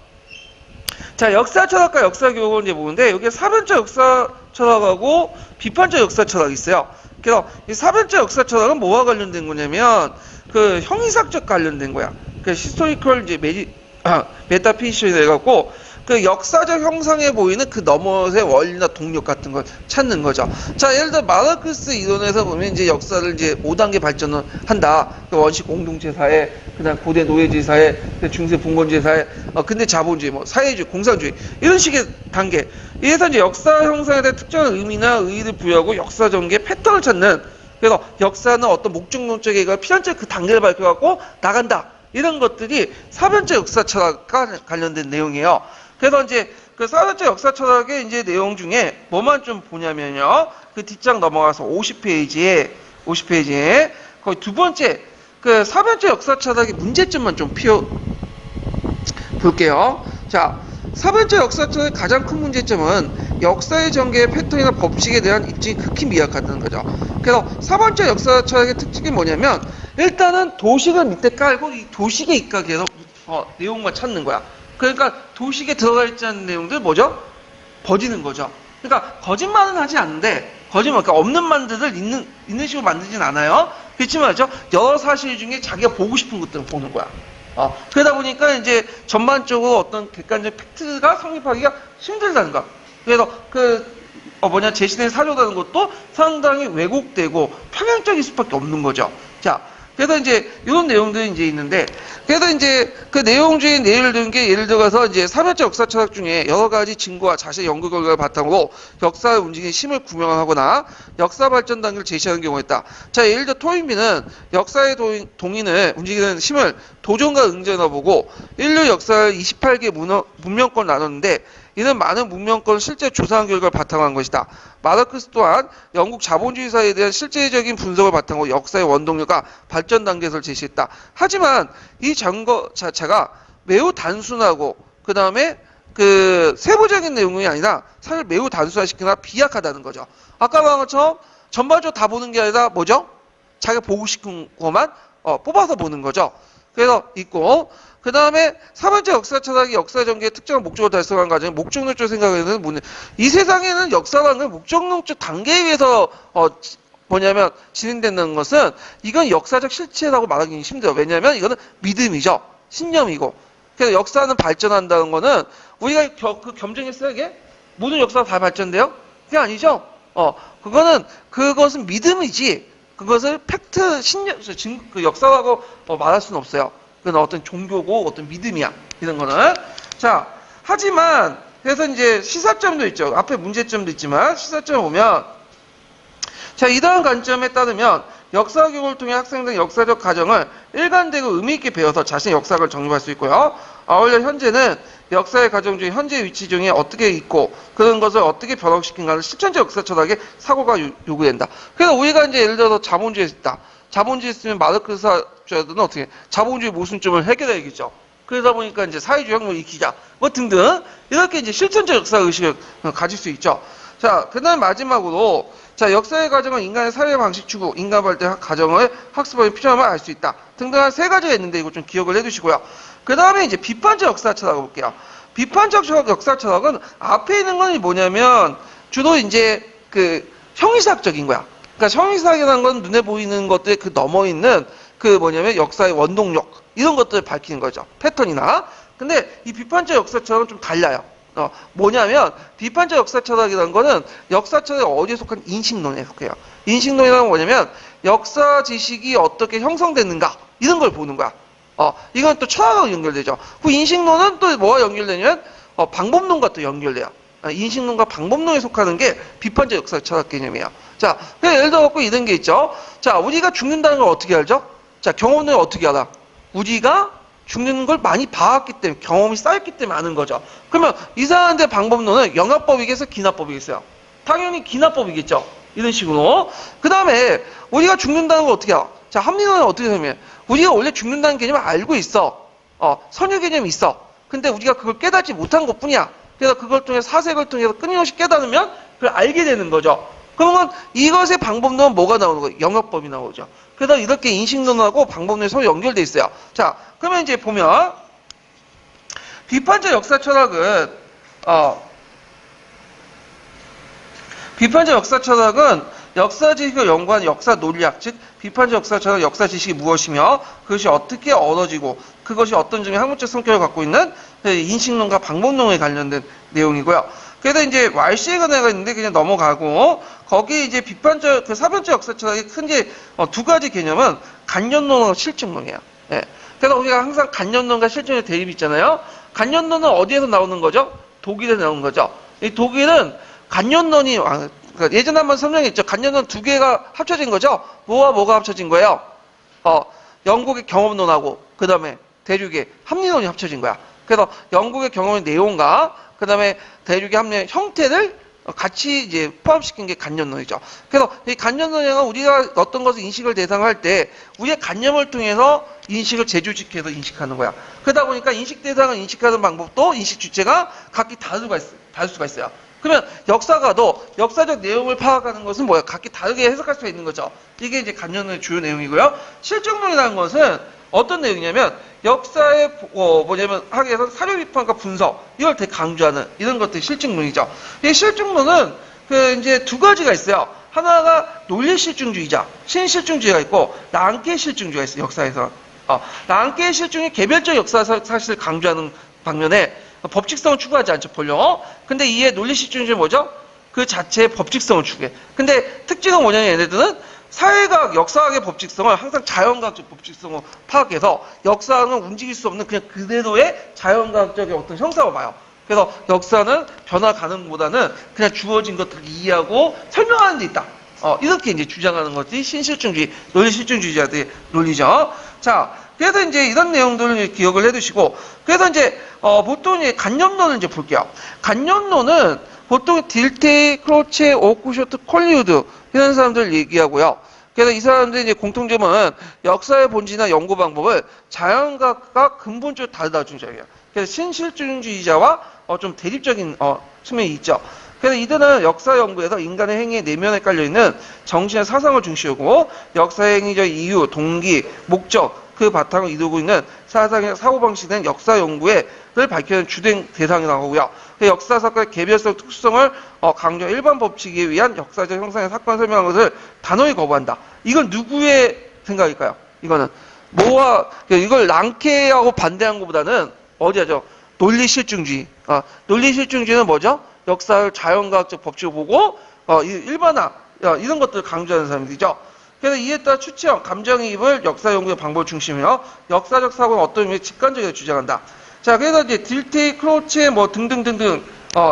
자, 역사철학과 역사교육을 이제 보는데 여기에 사변적 역사철학하고 비판적 역사철학이 있어요. 그래서 이 사변적 역사철학은 뭐와 관련된 거냐면 그 형이삭적 관련된 거야. 그 히스토리컬 이제 메타피시션이 돼갖고 그 역사적 형상에 보이는 그 너머의 원리나 동력 같은 걸 찾는 거죠. 자, 예를 들어 마르크스 이론에서 보면 이제 역사를 이제 5단계 발전을 한다. 그 원시 공동체 사회, 그다음 고대 노예제 사회, 중세 봉건제 사회, 근대 자본주의, 뭐 사회주의, 공산주의 이런 식의 단계. 이래서 이제 역사 형상에 대한 특정한 의미나 의의를 부여하고 역사 전개의 패턴을 찾는. 그래서 역사는 어떤 목적론적 얘기가 필연적 그 단계를 밝혀갖고 나간다. 이런 것들이 사변적 역사 철학과 관련된 내용이에요. 그래서 이제 그 사변적 역사 철학의 이제 내용 중에 뭐만 좀 보냐면요. 그 뒷장 넘어가서 50페이지에 거의 두 번째 그 사변적 역사 철학의 문제점만 좀 볼게요. 자, 사변적 역사 철학의 가장 큰 문제점은 역사의 전개의 패턴이나 법칙에 대한 입증이 극히 미약하다는 거죠. 그래서 사변적 역사 철학의 특징이 뭐냐면 일단은 도식을 밑에 깔고 이 도식에 입각해서 내용만 찾는 거야. 그러니까 도식에 들어가 있지 않은 내용들 뭐죠? 버지는 거죠. 그러니까 거짓말은 하지 않는데 그러니까 없는 만들을 있는 식으로 만들진 않아요. 그렇지만 말이죠. 여러 사실 중에 자기가 보고 싶은 것들을 보는 거야. 그러다 보니까 이제 전반적으로 어떤 객관적 팩트가 성립하기가 힘들다는 거. 그래서 제시된 사료라는 것도 상당히 왜곡되고 편향적일 수밖에 없는 거죠. 자, 그래서 이제 이런 내용들이 이제 있는데, 그래서 이제 그 내용 중에 예를 든 게 예를 들어서 이제 사변적 역사 철학 중에 여러 가지 증거와 자신의 연구 결과를 바탕으로 역사의 움직이는 심을 구명하거나 역사 발전 단계를 제시하는 경우가 있다. 자, 예를 들어 토인비는 역사의 동인을 움직이는 심을 도전과 응전으로 보고 인류 역사를 28개 문명권을 나눴는데 이는 많은 문명권을 실제 조사한 결과를 바탕으로 한 것이다. 마르크스 또한 영국 자본주의 사회에 대한 실제적인 분석을 바탕으로 역사의 원동력과 발전 단계를 제시했다. 하지만 이 증거 자체가 매우 단순하고 그 다음에 그 세부적인 내용이 아니라 사실 매우 단순화시키거나 비약하다는 거죠. 아까 말한 것처럼 전반적으로 다 보는 게 아니라 뭐죠? 자기가 보고 싶은 것만 뽑아서 보는 거죠. 그래서 있고 그 다음에 사변적 역사 철학이 역사 전개의 특정한 목적을 달성한 과정에 목적론적 생각에는 이 세상에는 역사라는 건 목적론적 단계에 의해서 진행된다는 것은 이건 역사적 실체라고 말하기 힘들어요. 왜냐하면 이거는 믿음이죠. 신념이고. 그래서 역사는 발전한다는 거는 우리가 그 겸정했어요, 이게? 모든 역사가 다 발전돼요? 그게 아니죠. 그것은 믿음이지. 그것을 팩트, 신념, 그 역사라고 말할 수는 없어요. 그건 어떤 종교고 어떤 믿음이야. 이런 거는. 자, 하지만 그래서 이제 시사점도 있죠. 앞에 문제점도 있지만 시사점을 보면 자, 이러한 관점에 따르면 역사 교육을 통해 학생들은 역사적 과정을 일관되고 의미 있게 배워서 자신의 역사를 정립할 수 있고요. 아울러 현재는 역사의 과정 중에 현재 위치 중에 어떻게 있고 그런 것을 어떻게 변화시킨가를 실천적 역사 철학의 사고가 요구된다. 그래서 우리가 이제 예를 들어서 자본주의에 있다. 자본주의 있으면 마르크스주의자들은 어떻게 해? 자본주의 모순점을 해결해야겠죠. 그러다 보니까 이제 사회주의 혁명을 일으키자 뭐 등등 이렇게 이제 실천적 역사 의식을 가질 수 있죠. 자, 그다음 마지막으로 자, 역사의 과정은 인간의 사회 방식 추구, 인간 발달 과정을 학습하기 필요함을 알 수 있다. 등등한 세 가지가 있는데 이거 좀 기억을 해두시고요. 그 다음에 이제 비판적 역사 철학을 볼게요. 비판적 역사 철학은 앞에 있는 건 뭐냐면 주로 이제 그 형이사학적인 거야. 그러니까 형이사학이라는 건 눈에 보이는 것들 그 넘어 있는 그 뭐냐면 역사의 원동력 이런 것들을 밝히는 거죠. 패턴이나. 근데 이 비판적 역사 철학은 좀 달라요. 뭐냐면 비판적 역사 철학이라는 거는 역사 철학이 어디에 속한 인식론에 속해요. 인식론이라는 건 뭐냐면 역사 지식이 어떻게 형성됐는가 이런 걸 보는 거야. 이건 또 철학하고 연결되죠. 그 인식론은 또 뭐와 연결되냐면 방법론과 또 연결돼요. 인식론과 방법론에 속하는 게 비판적 역사 철학 개념이에요. 자, 예를 들어 갖고 이런 게 있죠. 자, 우리가 죽는다는 걸 어떻게 알죠? 자, 경험을 어떻게 알아? 우리가 죽는 걸 많이 봐왔기 때문에 경험이 쌓였기 때문에 아는 거죠. 그러면 이상한데 방법론은 영합법이겠어, 기납법이겠어요? 당연히 기납법이겠죠. 이런 식으로. 그 다음에 우리가 죽는다는 걸 어떻게 알아? 자, 합리론은 어떻게 설명해? 우리가 원래 죽는다는 개념을 알고 있어. 선유 개념이 있어. 근데 우리가 그걸 깨닫지 못한 것뿐이야. 그래서 그걸 통해 사색을 통해서 끊임없이 깨달으면 그걸 알게 되는 거죠. 그러면 이것의 방법론은 뭐가 나오는 거예요? 영역법이 나오죠. 그래서 이렇게 인식론하고 방법론이 서로 연결돼 있어요. 자, 그러면 이제 보면 비판적 역사 철학은 역사 지식을 연구한 역사 논리학, 즉 비판적 역사 철학 역사 지식이 무엇이며 그것이 어떻게 얻어지고 그것이 어떤 점의 학문적 성격을 갖고 있는 인식론과 방법론에 관련된 내용이고요. 그래서 이제 왈시의 근해가 있는데 그냥 넘어가고 거기에 이제 비판적 그 사변적 역사 철학의 큰 게 두 가지 개념은 간접론과 실증론이에요. 예. 그래서 우리가 항상 간접론과 실증의 대립이 있잖아요. 간접론은 어디에서 나오는 거죠? 독일에서 나오는 거죠. 이 독일은 간접론이 그러니까 예전에 한번 설명했죠. 간접론 두 개가 합쳐진 거죠. 뭐와 뭐가 합쳐진 거예요? 영국의 경험론하고 그 다음에 대륙의 합리론이 합쳐진 거야. 그래서 영국의 경험의 내용과 그 다음에 대륙의 합리의 형태를 같이 이제 포함시킨 게 간접론이죠. 그래서 이 간접론은 우리가 어떤 것을 인식을 대상할 때 우리의 간접을 통해서 인식을 재조직해서 인식하는 거야. 그러다 보니까 인식 대상을 인식하는 방법도 인식 주체가 각기 다를 수가 있어요. 그러면 역사가도 역사적 내용을 파악하는 것은 뭐야? 각기 다르게 해석할 수가 있는 거죠. 이게 이제 간접론의 주요 내용이고요. 실증론이라는 것은 어떤 내용이냐면 역사의 뭐냐면 학에서 사료 비판과 분석 이걸 되게 강조하는 이런 것들이 실증론이죠. 이 실증론은 그 이제 두 가지가 있어요. 하나가 논리 실증주의자, 신실증주의가 있고 랑케 실증주의가 있어요. 역사에서 랑케 실증이 개별적 역사 사실을 강조하는 방면에 법칙성을 추구하지 않죠, 본령. 근데 이에 논리 실증주의는 뭐죠? 그 자체의 법칙성을 추구해. 근데 특징은 뭐냐면 얘네들은 사회과학, 역사학의 법칙성을 항상 자연과학적 법칙성을 파악해서 역사는 움직일 수 없는 그냥 그대로의 자연과학적인 어떤 형상을 봐요. 그래서 역사는 변화 가능보다는 그냥 주어진 것들을 이해하고 설명하는 데 있다. 이렇게 이제 주장하는 것이 신실증주의, 논리실증주의자들의 논리죠. 자, 그래서 이제 이런 내용들을 기억을 해두시고, 그래서 이제, 보통 이제 간접론을 이제 볼게요. 간접론은 보통 딜테이, 크로체, 오쿠쇼트, 콜리우드, 이런 사람들 얘기하고요. 그래서 이 사람들이 이제 공통점은 역사의 본질이나 연구 방법을 자연과학과 근본적으로 다르다고 주장해요. 그래서 신실증주의자와 좀 대립적인 측면이 있죠. 그래서 이들은 역사 연구에서 인간의 행위의 내면에 깔려있는 정신의 사상을 중시하고 역사의 행위적 이유, 동기, 목적, 그 바탕을 이루고 있는 사상의 사고방식에 대한 역사 연구를 밝히는 주된 대상이라고 하고요. 역사 사건의 개별성, 특수성을 강조한 일반 법칙에 의한 역사적 형상의 사건을 설명하는 것을 단호히 거부한다. 이건 누구의 생각일까요? 이거는 이걸 랑케하고 반대한 것보다는 어디하죠? 논리실증주의. 논리실증주의는 뭐죠? 역사를 자연과학적 법칙을 보고 일반화 이런 것들을 강조하는 사람들이죠. 그래서 이에 따라 추측, 감정이입을 역사 연구의 방법을 중심이며 역사적 사고는 어떤 의미에 직관적으로 주장한다. 자, 그래서 이제 딜테이, 크로체 뭐 등등등등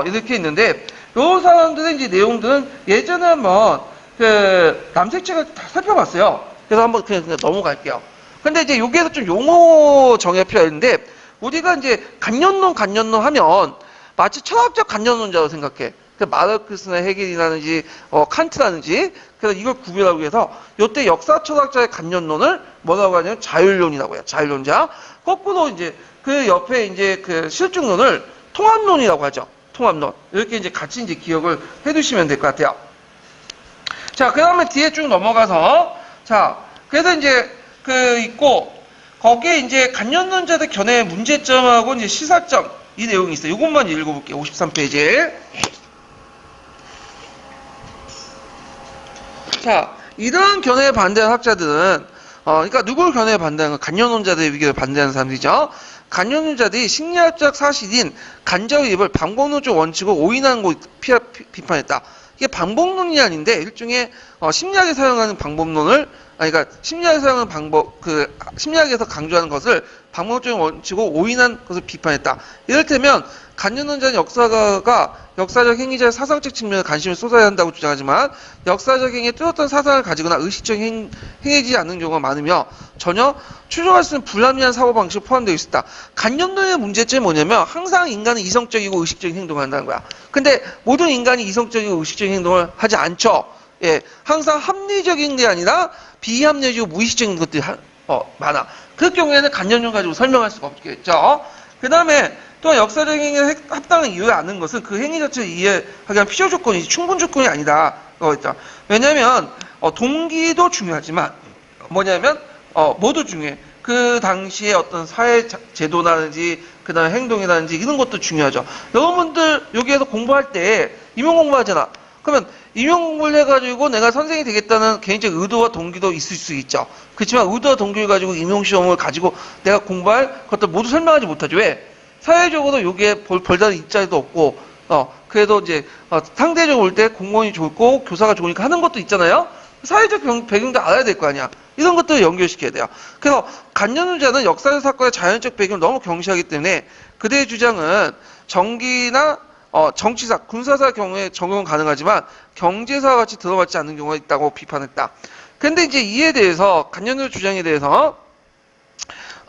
이렇게 있는데 요 사람들의 이제 내용들은 예전에 한번 그 남색책을 다 살펴봤어요. 그래서 한번 그냥 넘어갈게요. 근데 이제 여기에서 좀 용어 정의가 필요한데 우리가 이제 간연론 하면 마치 철학적 간연론자로 생각해. 그 마르크스나 헤겔이라든지 칸트라든지 그래서 이걸 구별하기 위해서 요때 역사 철학자의 간연론을 뭐라고 하냐면 자율론이라고 해요. 자율론자. 거꾸로 이제 그 옆에 이제 그 실증론을 통합론이라고 하죠. 통합론. 이렇게 이제 같이 이제 기억을 해두시면 될 것 같아요. 자, 그 다음에 뒤에 쭉 넘어가서 자, 그래서 이제 그 있고 거기에 이제 간연론자들 견해의 문제점하고 이제 시사점 이 내용이 있어요. 이것만 읽어볼게요. 53페이지에. 자, 이러한 견해에 반대하는 학자들은 그러니까 누굴 견해에 반대하는 건 간연론자들의 위기를 반대하는 사람들이죠. 간연론자들이 심리학적 사실인 간접입을 방법론적 원칙으로 오인하는 걸 비판했다. 이게 방법론이 아닌데 일종의 심리학에 사용하는 방법론을 그러니까 심리학에 사용하는 방법 심리학에서 강조하는 것을 방법적인 원칙으로 오인한 것을 비판했다. 이를테면 간연론자는 역사가가 역사적 행위자의 사상적 측면에 관심을 쏟아야 한다고 주장하지만 역사적 행위에 뚜렷한 사상을 가지거나 의식적인 행해지지 않는 경우가 많으며 전혀 추정할 수 있는 불합리한 사고방식이 포함되어 있었다. 간연론의 문제점이 뭐냐면 항상 인간은 이성적이고 의식적인 행동을 한다는 거야. 근데 모든 인간이 이성적이고 의식적인 행동을 하지 않죠. 예, 항상 합리적인 게 아니라 비합리적이고 무의식적인 것들이 많아. 그 경우에는 간연론 가지고 설명할 수가 없겠죠. 그 다음에 또 역사적 행위에 합당한 이유가 아는 것은 그 행위 자체를 이해하기 위한 필요 조건이지 충분 조건이 아니다. 왜냐하면 동기도 중요하지만 뭐냐면 모두 중요해. 그 당시에 어떤 사회 제도라든지 그 다음에 행동이라든지 이런 것도 중요하죠. 여러분들 여기에서 공부할 때 임용 공부하잖아. 그러면 임용 공부를 해가지고 내가 선생이 되겠다는 개인적 의도와 동기도 있을 수 있죠. 그렇지만 의도와 동기를 가지고 임용 시험을 가지고 내가 공부할 것들 모두 설명하지 못하죠. 왜? 사회적으로 여기에 별다른 입자리도 없고 그래도 이제 상대적으로 볼 때 공무원이 좋고 교사가 좋으니까 하는 것도 있잖아요. 사회적 배경도 알아야 될 거 아니야. 이런 것들을 연결시켜야 돼요. 그래서 간연론자는 역사적 사건의 자연적 배경을 너무 경시하기 때문에 그들의 주장은 정기나 정치사, 군사사 경우에 적용은 가능하지만 경제사와 같이 들어맞지 않는 경우가 있다고 비판했다. 근데 이제 이에 대해서 간연론 주장에 대해서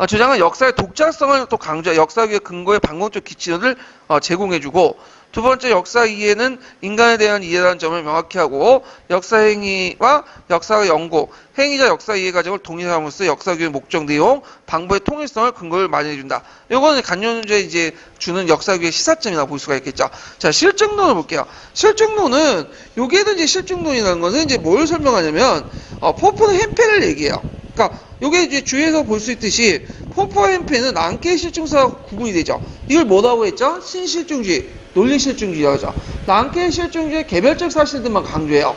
주장은 역사의 독자성을 또 강조해 역사의 근거의 방법적 기치를 제공해주고 두 번째 역사 이해는 인간에 대한 이해라는 점을 명확히 하고 역사 행위와 역사의 연구, 행위자 역사 이해 과정을 동일함으로써 역사교의 목적 내용, 방법의 통일성을 근거를 마련해준다. 이거는 간연론자에 이제 주는 역사교의 시사점이라고 볼 수가 있겠죠. 자, 실증론을 볼게요. 실증론은 여기에도 이제 실증론이라는 것은 이제 뭘 설명하냐면 포프는 햄페를 얘기해요. 그러니까 요게 이제 주위에서 볼 수 있듯이 포프와 햄페는 랑케 실증서와 구분이 되죠. 이걸 뭐라고 했죠? 신실증주의, 논리실증주의라고 하죠. 랑케 실증주의 개별적 사실들만 강조해요.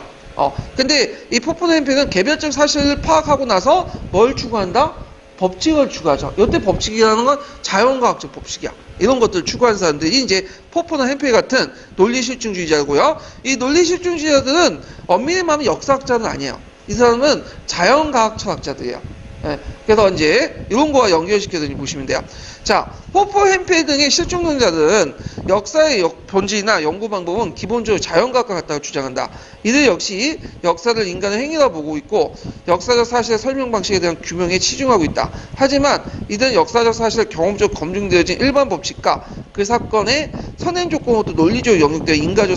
근데 이 포프와 햄페는 개별적 사실을 파악하고 나서 뭘 추구한다? 법칙을 추구하죠. 이때 법칙이라는 건 자연과학적 법칙이야. 이런 것들을 추구하는 사람들이 이제 포프나 햄페 같은 논리실증주의자고요. 이 논리실증주의자들은 엄밀히 말하면 역사학자는 아니에요. 이 사람은 자연과학 철학자들이에요. 예, 그래서 이제 이런 거와 연결시켜서 보시면 돼요. 자, 포퍼 햄페 등의 실증론자들은 역사의 본질이나 연구 방법은 기본적으로 자연과학과 같다고 주장한다. 이들 역시 역사를 인간의 행위라 보고 있고 역사적 사실의 설명 방식에 대한 규명에 치중하고 있다. 하지만 이들은 역사적 사실을 경험적으로 검증되어진 일반 법칙과 그 사건의 선행 조건으로 논리적으로 영역되어 인과적으로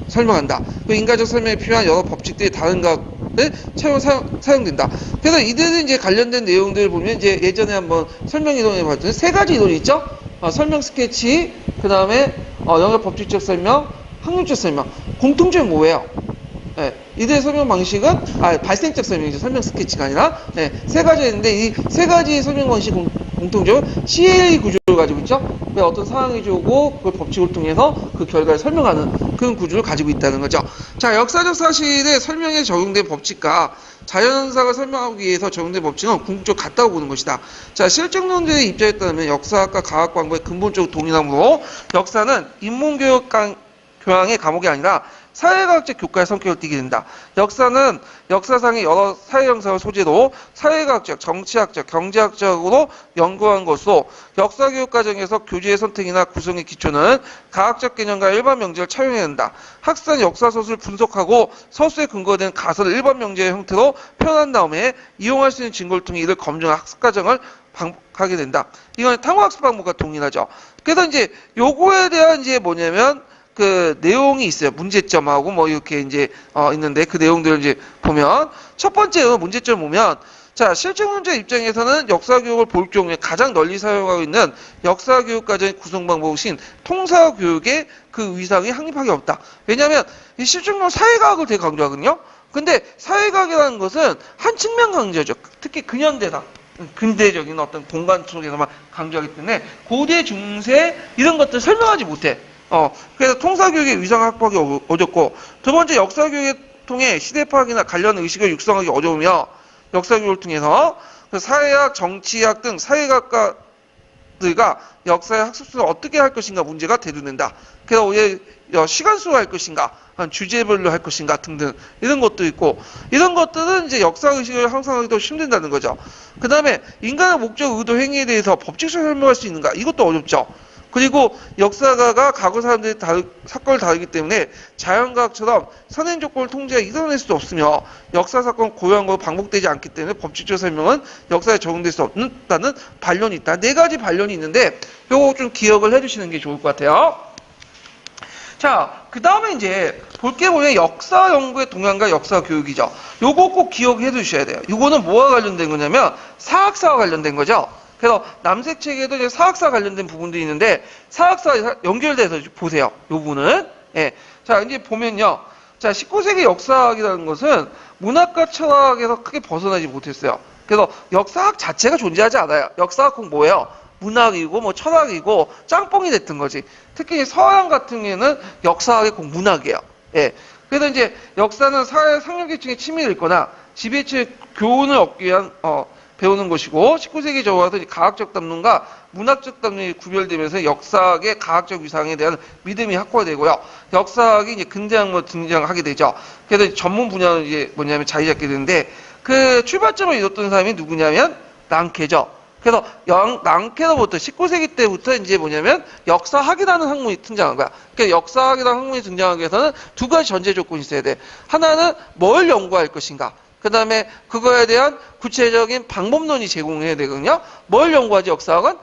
설명한다. 그 인과적 설명에 필요한 여러 법칙들이 다른 것 사용된다. 그래서 이들은 이제 관련된 내용들을 보면 이제 예전에 한번 설명 이론에 봤더니 세 가지 이론이 있죠. 설명 스케치, 그 다음에 영역 법칙적 설명, 확률적 설명. 공통점이 뭐예요? 네, 이들의 설명 방식은 발생적 설명이죠. 설명 스케치가 아니라 세 가지가 있는데 이 세 가지 설명 방식 공통적으로 CLA 구조를 가지고 있죠. 어떤 상황이 오고 그걸 법칙을 통해서 그 결과를 설명하는 그런 구조를 가지고 있다는 거죠. 자, 역사적 사실의 설명에 적용된 법칙과 자연현상을 설명하기 위해서 적용된 법칙은 궁극적으로 같다고 보는 것이다. 자, 실증론자의 입장에 따르면 역사학과 과학광고의 근본적으로 동일하므로 역사는 인문교육 교양의 과목이 아니라 사회과학적 교과의 성격을 띠게 된다. 역사는 역사상의 여러 사회 형상을 소재로 사회과학적, 정치학적, 경제학적으로 연구한 것으로 역사교육 과정에서 교재의 선택이나 구성의 기초는 과학적 개념과 일반 명제를 차용해야 한다. 학생 역사 서술을 분석하고 서술에 근거된 가설을 일반 명제의 형태로 표현한 다음에 이용할 수 있는 증거를 통해 이를 검증한 학습 과정을 반복하게 된다. 이건 탐구학습 방법과 동일하죠. 그래서 이제 요거에 대한 이제 뭐냐면 그 내용이 있어요. 문제점하고 뭐 이렇게 이제 있는데 그 내용들을 이제 보면 첫 번째 문제점 보면 자 실증문제 입장에서는 역사교육을 볼 경우에 가장 널리 사용하고 있는 역사교육 과정의 구성 방법이신 통사교육의 그 위상이 확립하기 없다. 왜냐하면 이 실증문 사회과학을 되게 강조하거든요. 근데 사회과학이라는 것은 한 측면 강조죠. 특히 근현대사. 근대적인 어떤 공간 속에서만 강조하기 때문에 고대, 중세 이런 것들 설명하지 못해. 그래서 통사교육의 위상 확보하기 어렵고 두 번째 역사교육을 통해 시대 파악이나 관련 의식을 육성하기 어려우며 역사교육을 통해서 그 사회학, 정치학 등 사회학과들과 역사의 학습수를 어떻게 할 것인가 문제가 대두된다. 그래서 왜 시간수로 할 것인가, 주제별로 할 것인가 등등 이런 것도 있고 이런 것들은 이제 역사의식을 형성하기도 힘든다는 거죠. 그 다음에 인간의 목적, 의도, 행위에 대해서 법칙적으로 설명할 수 있는가 이것도 어렵죠. 그리고 역사가가 과거 사람들이 사건을 다루기 때문에 자연과학처럼 선행 조건을 통제해 이뤄낼 수도 없으며 역사 사건 고유한거로 반복되지 않기 때문에 법칙적 설명은 역사에 적용될 수 없다는 반론이 있다. 네 가지 반론이 있는데 요거 좀 기억을 해주시는 게 좋을 것 같아요. 자, 그 다음에 이제 볼게 보면 역사 연구의 동향과 역사 교육이죠. 요거 꼭 기억해 두셔야 돼요. 요거는 뭐와 관련된 거냐면 사학사와 관련된 거죠. 그래서 남색 책에도 이제 사학사 관련된 부분도 있는데 사학사 연결돼서 보세요. 요 부분은. 예. 자, 이제 보면요. 자, 19세기 역사학이라는 것은 문학과 철학에서 크게 벗어나지 못했어요. 그래서 역사학 자체가 존재하지 않아요. 역사학 꼭 뭐예요? 문학이고 뭐 철학이고 짬뽕이 됐던 거지. 특히 서양 같은 경우에는 역사학이 꼭 문학이에요. 예. 그래서 이제 역사는 사회 상류계층의 취미를 있거나 지배층의 교훈을 얻기 위한 배우는 것이고 19세기 저와서 과학적 담론과 문학적 담론이 구별되면서 역사학의 과학적 위상에 대한 믿음이 확보되고요. 역사학이 이제 근대학으로 등장하게 되죠. 그래서 전문 분야는 이제 뭐냐면 자리 잡게 되는데 그 출발점을 이뤘던 사람이 누구냐면 랑케죠. 그래서 랑케로부터 19세기 때부터 이제 뭐냐면 역사학이라는 학문이 등장한 거야. 그러니까 역사학이라는 학문이 등장하기 위해서는 두 가지 전제 조건이 있어야 돼. 하나는 뭘 연구할 것인가. 그 다음에 그거에 대한 구체적인 방법론이 제공해야 되거든요. 뭘 연구하지 역사학은?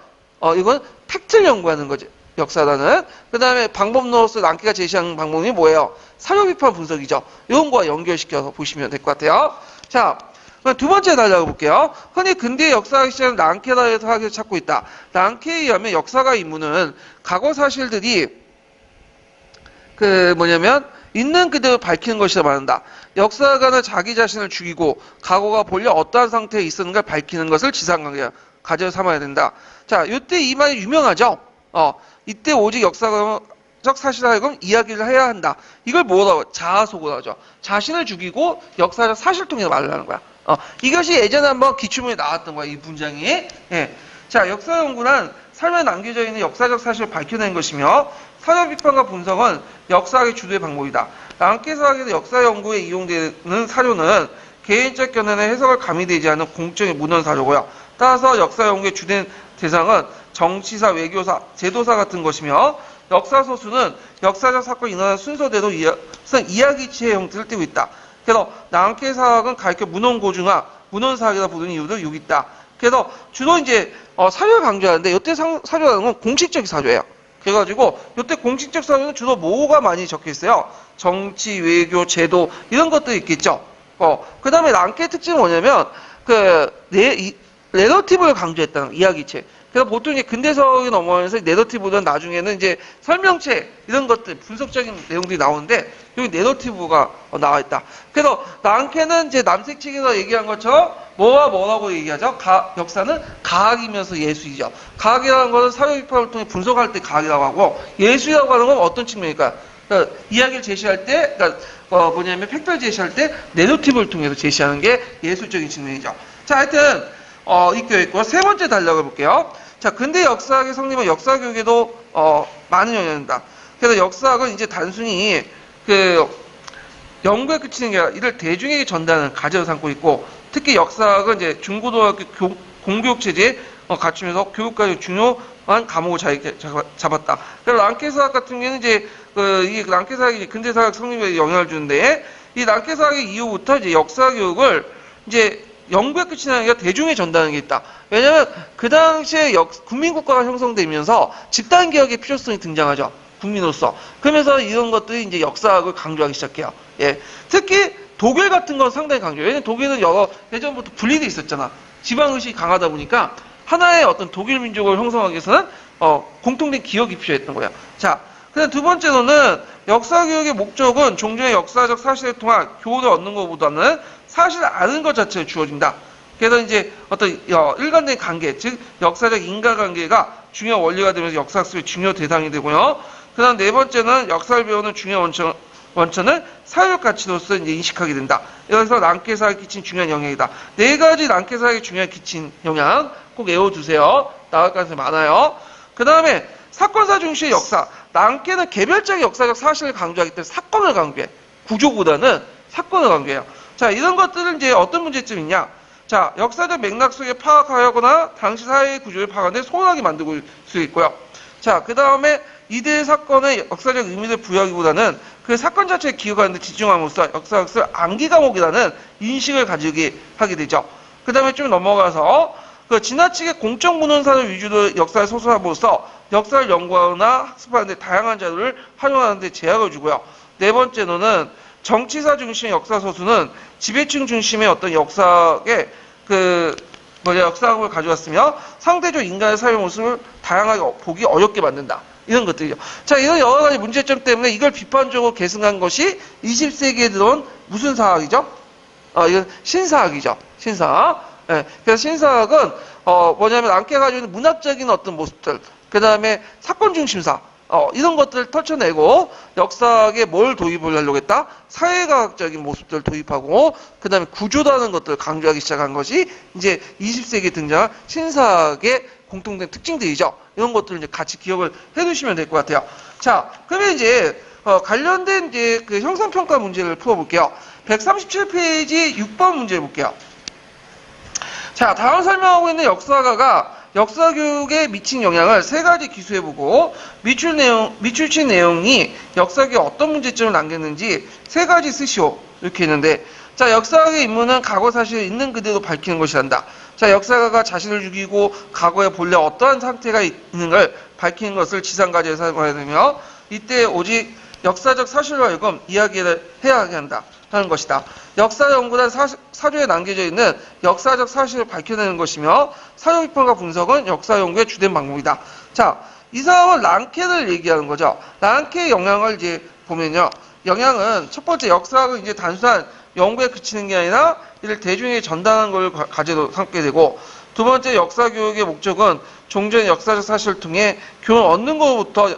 이건 팩트를 연구하는 거지. 역사라는. 그 다음에 방법론으로서 랑케가 제시한 방법이 뭐예요? 사료비판 분석이죠. 이런 거와 연결시켜서 보시면 될 것 같아요. 자, 그럼 두 번째 달라고 볼게요. 흔히 근대의 역사학 시장은 랑케라에서 학을 찾고 있다. 랑케에 의하면 역사가 임무는 과거 사실들이 있는 그대로 밝히는 것이라 말한다. 역사가는 자기 자신을 죽이고 과거가 본래 어떠한 상태에 있었는가 밝히는 것을 지상관계로 가져 삼아야 된다. 자, 이때 이 말이 유명하죠. 이때 오직 역사적 사실을 하여금 이야기를 해야 한다. 이걸 뭐라고? 자아소고라고 하죠. 자신을 죽이고 역사적 사실을 통해서 말을 하는 거야. 이것이 예전에 한번 기출문에 나왔던 거야. 이 문장이. 예. 자, 역사 연구는 삶에 남겨져 있는 역사적 사실을 밝혀낸 것이며 사회 비판과 분석은 역사학의 주도의 방법이다. 랑케사학에서 역사 연구에 이용되는 사료는 개인적 견해나 해석을 가미되지 않은 공적인 문헌 사료고요. 따라서 역사 연구의 주된 대상은 정치사, 외교사, 제도사 같은 것이며 역사 소수는 역사적 사건이 일어나는 순서대로 이야기치의 형태를 띠고 있다. 그래서 랑케사학은 가르쳐 문헌 고증화, 문헌사학이라 부르는 이유도 여기 있다. 그래서 주로 이제 사료를 강조하는데 이때 사료라는 건 공식적 사료예요. 그래가지고 이때 공식적 사료는 주로 뭐가 많이 적혀 있어요. 정치, 외교, 제도 이런 것들이 있겠죠. 그 다음에 랑케의 특징은 뭐냐면 내러티브를 강조했다는 이야기체. 그래서 보통 이제 근대서에 넘어가면서 내러티브는 나중에는 이제 설명체 이런 것들 분석적인 내용들이 나오는데 여기 내러티브가 나와 있다. 그래서 랑케는 이제 남색 책에서 얘기한 것처럼 뭐와 뭐라고 얘기하죠? 역사는 과학이면서 예술이죠. 과학이라는 것은 사회 비판을 통해 분석할 때 과학이라고 하고 예술이라고 하는 건 어떤 측면일까요? 그러니까 이야기를 제시할 때, 팩트를 제시할 때 내러티브를 통해서 제시하는 게 예술적인 측면이죠. 자, 하여튼 있고 세 번째 달력을 볼게요. 자, 근대 역사학의 성립은 역사교육에도 많은 영향을 준다. 그래서 역사학은 이제 단순히 그 연구에 그치는 게 아니라 이를 대중에게 전달하는 과제로 삼고 있고, 특히 역사학은 이제 중고등학교 공교육 체제에 갖추면서 교육과의 중요한 과목을 잡았다. 그래서 랑케사학 같은 경우는 이제 이 랑케사학이 근대사학 성립에 영향을 주는데, 이 랑케사학의 이후부터 이제 역사 교육을 이제 연구에 그치는 게 아니라 대중에 전달하는 게 있다. 왜냐면 그 당시에 국민국가가 형성되면서 집단 개혁의 필요성이 등장하죠. 국민으로서. 그러면서 이런 것들이 이제 역사학을 강조하기 시작해요. 예. 특히 독일 같은 건 상당히 강조해요. 왜냐면 독일은 예전부터 분리돼 있었잖아. 지방의식이 강하다 보니까 하나의 어떤 독일 민족을 형성하기 위해서는 공통된 기억이 필요했던 거야. 자, 그다음 두 번째로는 역사교육의 목적은 종전의 역사적 사실을 통한 교훈을 얻는 것보다는 사실을 아는 것 자체를 주어진다. 그래서 이제 어떤 일관된 관계, 즉 역사적 인과관계가 중요한 원리가 되면서 역사학습의 중요 대상이 되고요. 그 다음 네 번째는 역사를 배우는 중요한 원천을 사회적 가치로서 이제 인식하게 된다. 여기서 랑케사학에 끼친 중요한 영향이다. 네 가지 랑케사학에 중요한 끼친 영향 꼭 외워두세요. 나올 가능성이 많아요. 그 다음에 사건사 중시의 역사. 랑케는 개별적인 역사적 사실을 강조하기 때문에 사건을 강조해. 구조보다는 사건을 강조해요. 자, 이런 것들은 이제 어떤 문제점이 있냐? 자, 역사적 맥락 속에 파악하거나 당시 사회의 구조를 파악하는데 소홀하게 만들고 있을 수 있고요. 자, 그 다음에 이들 사건의 역사적 의미를 부여하기보다는 그 사건 자체를 기억하는 데 집중함으로써 역사학습 암기 과목이라는 인식을 가지게 하게 되죠. 그 다음에 좀 넘어가서 그 지나치게 공적 문헌사를 위주로 역사를 소설함으로써 역사를 연구하거나 학습하는 데 다양한 자료를 활용하는 데 제약을 주고요. 네 번째로는 정치사 중심의 역사 소수는 지배층 중심의 어떤 역사의 역사학을 가져왔으며 상대적 인간의 삶의 모습을 다양하게 보기 어렵게 만든다. 이런 것들이죠. 자, 이런 여러 가지 문제점 때문에 이걸 비판적으로 계승한 것이 20세기에 들어온 무슨 사학이죠? 이건 신사학이죠. 신사학. 예, 그래서 신사학은 뭐냐면 랑케가 가지고 있는 문학적인 어떤 모습들, 그 다음에 사건 중심사, 이런 것들을 떨쳐내고 역사학에 뭘 도입을 하려고 했다? 사회과학적인 모습들을 도입하고 그 다음에 구조라는 것들을 강조하기 시작한 것이 이제 20세기에 등장한 신사학의 공통된 특징들이죠. 이런 것들을 이제 같이 기억을 해두시면 될 것 같아요. 자, 그러면 이제 관련된 이제 그 형성평가 문제를 풀어볼게요. 137페이지 6번 문제를 볼게요. 자, 다음 설명하고 있는 역사가가 역사교육에 미친 영향을 세 가지 기수해보고 미출친 내용이 역사교육에 어떤 문제점을 남겼는지 세 가지 쓰시오. 이렇게 했는데, 자, 역사학의 임무는 과거 사실을 있는 그대로 밝히는 것이란다. 자, 역사가가 자신을 죽이고 과거에 본래 어떠한 상태가 있는 걸 밝히는 것을 지상과제에 사용해야 되며, 이때 오직 역사적 사실로 하여금 이야기를 해야 한다. 하는 것이다. 역사 연구란 사조에 남겨져 있는 역사적 사실을 밝혀내는 것이며 사조 비판과 분석은 역사 연구의 주된 방법이다. 자, 이 사람은 랑케를 얘기하는 거죠. 랑케의 영향을 이제 보면요. 영향은 첫 번째 역사학은 이제 단순한 연구에 그치는 게 아니라 이를 대중에게 전달하는 걸 과제로 삼게 되고, 두 번째 역사 교육의 목적은 종전의 역사적 사실을 통해 교훈을 얻는 것부터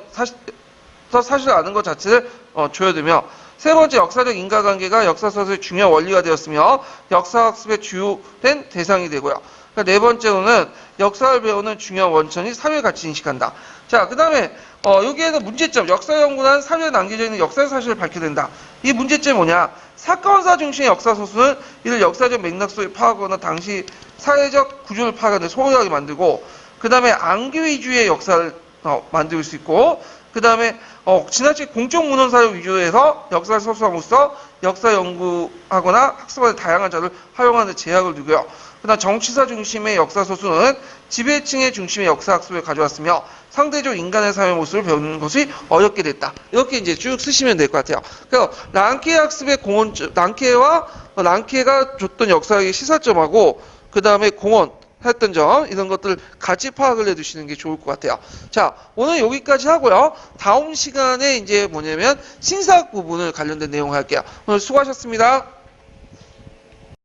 사실을 아는 것 자체를 조여두며, 세 번째 역사적 인과관계가 역사서의 중요한 원리가 되었으며 역사학습의 주요된 대상이 되고요. 그러니까 네 번째로는 역사를 배우는 중요한 원천이 사회가치 인식한다. 자, 그 다음에 여기에서 문제점, 역사연구란 사회에 남겨져 있는 역사 사실을 밝혀낸다. 이 문제점이 뭐냐? 사건사 중심의 역사 소수는 이를 역사적 맥락 속에 파악하거나 당시 사회적 구조를 파악하는 데 소홀하게 만들고, 그 다음에 암기 위주의 역사를 만들 수 있고, 그 다음에 지나치게 공적 문헌사를 위주로 해서 역사를 소수함으로써 역사 연구하거나 학습하는 다양한 자료를 활용하는 데 제약을 두고요. 그 다음 정치사 중심의 역사 소수는 지배층의 중심의 역사 학습을 가져왔으며 상대적 인간의 삶의 모습을 배우는 것이 어렵게 됐다. 이렇게 이제 쭉 쓰시면 될 것 같아요. 그래서 랑케 학습의 랑케가 줬던 역사의 시사점하고 그 다음에 공헌 했던 점, 이런 것들 같이 파악을 해두시는 게 좋을 것 같아요. 자, 오늘 여기까지 하고요. 다음 시간에 이제 뭐냐면 신사학 부분을 관련된 내용을 할게요. 오늘 수고하셨습니다.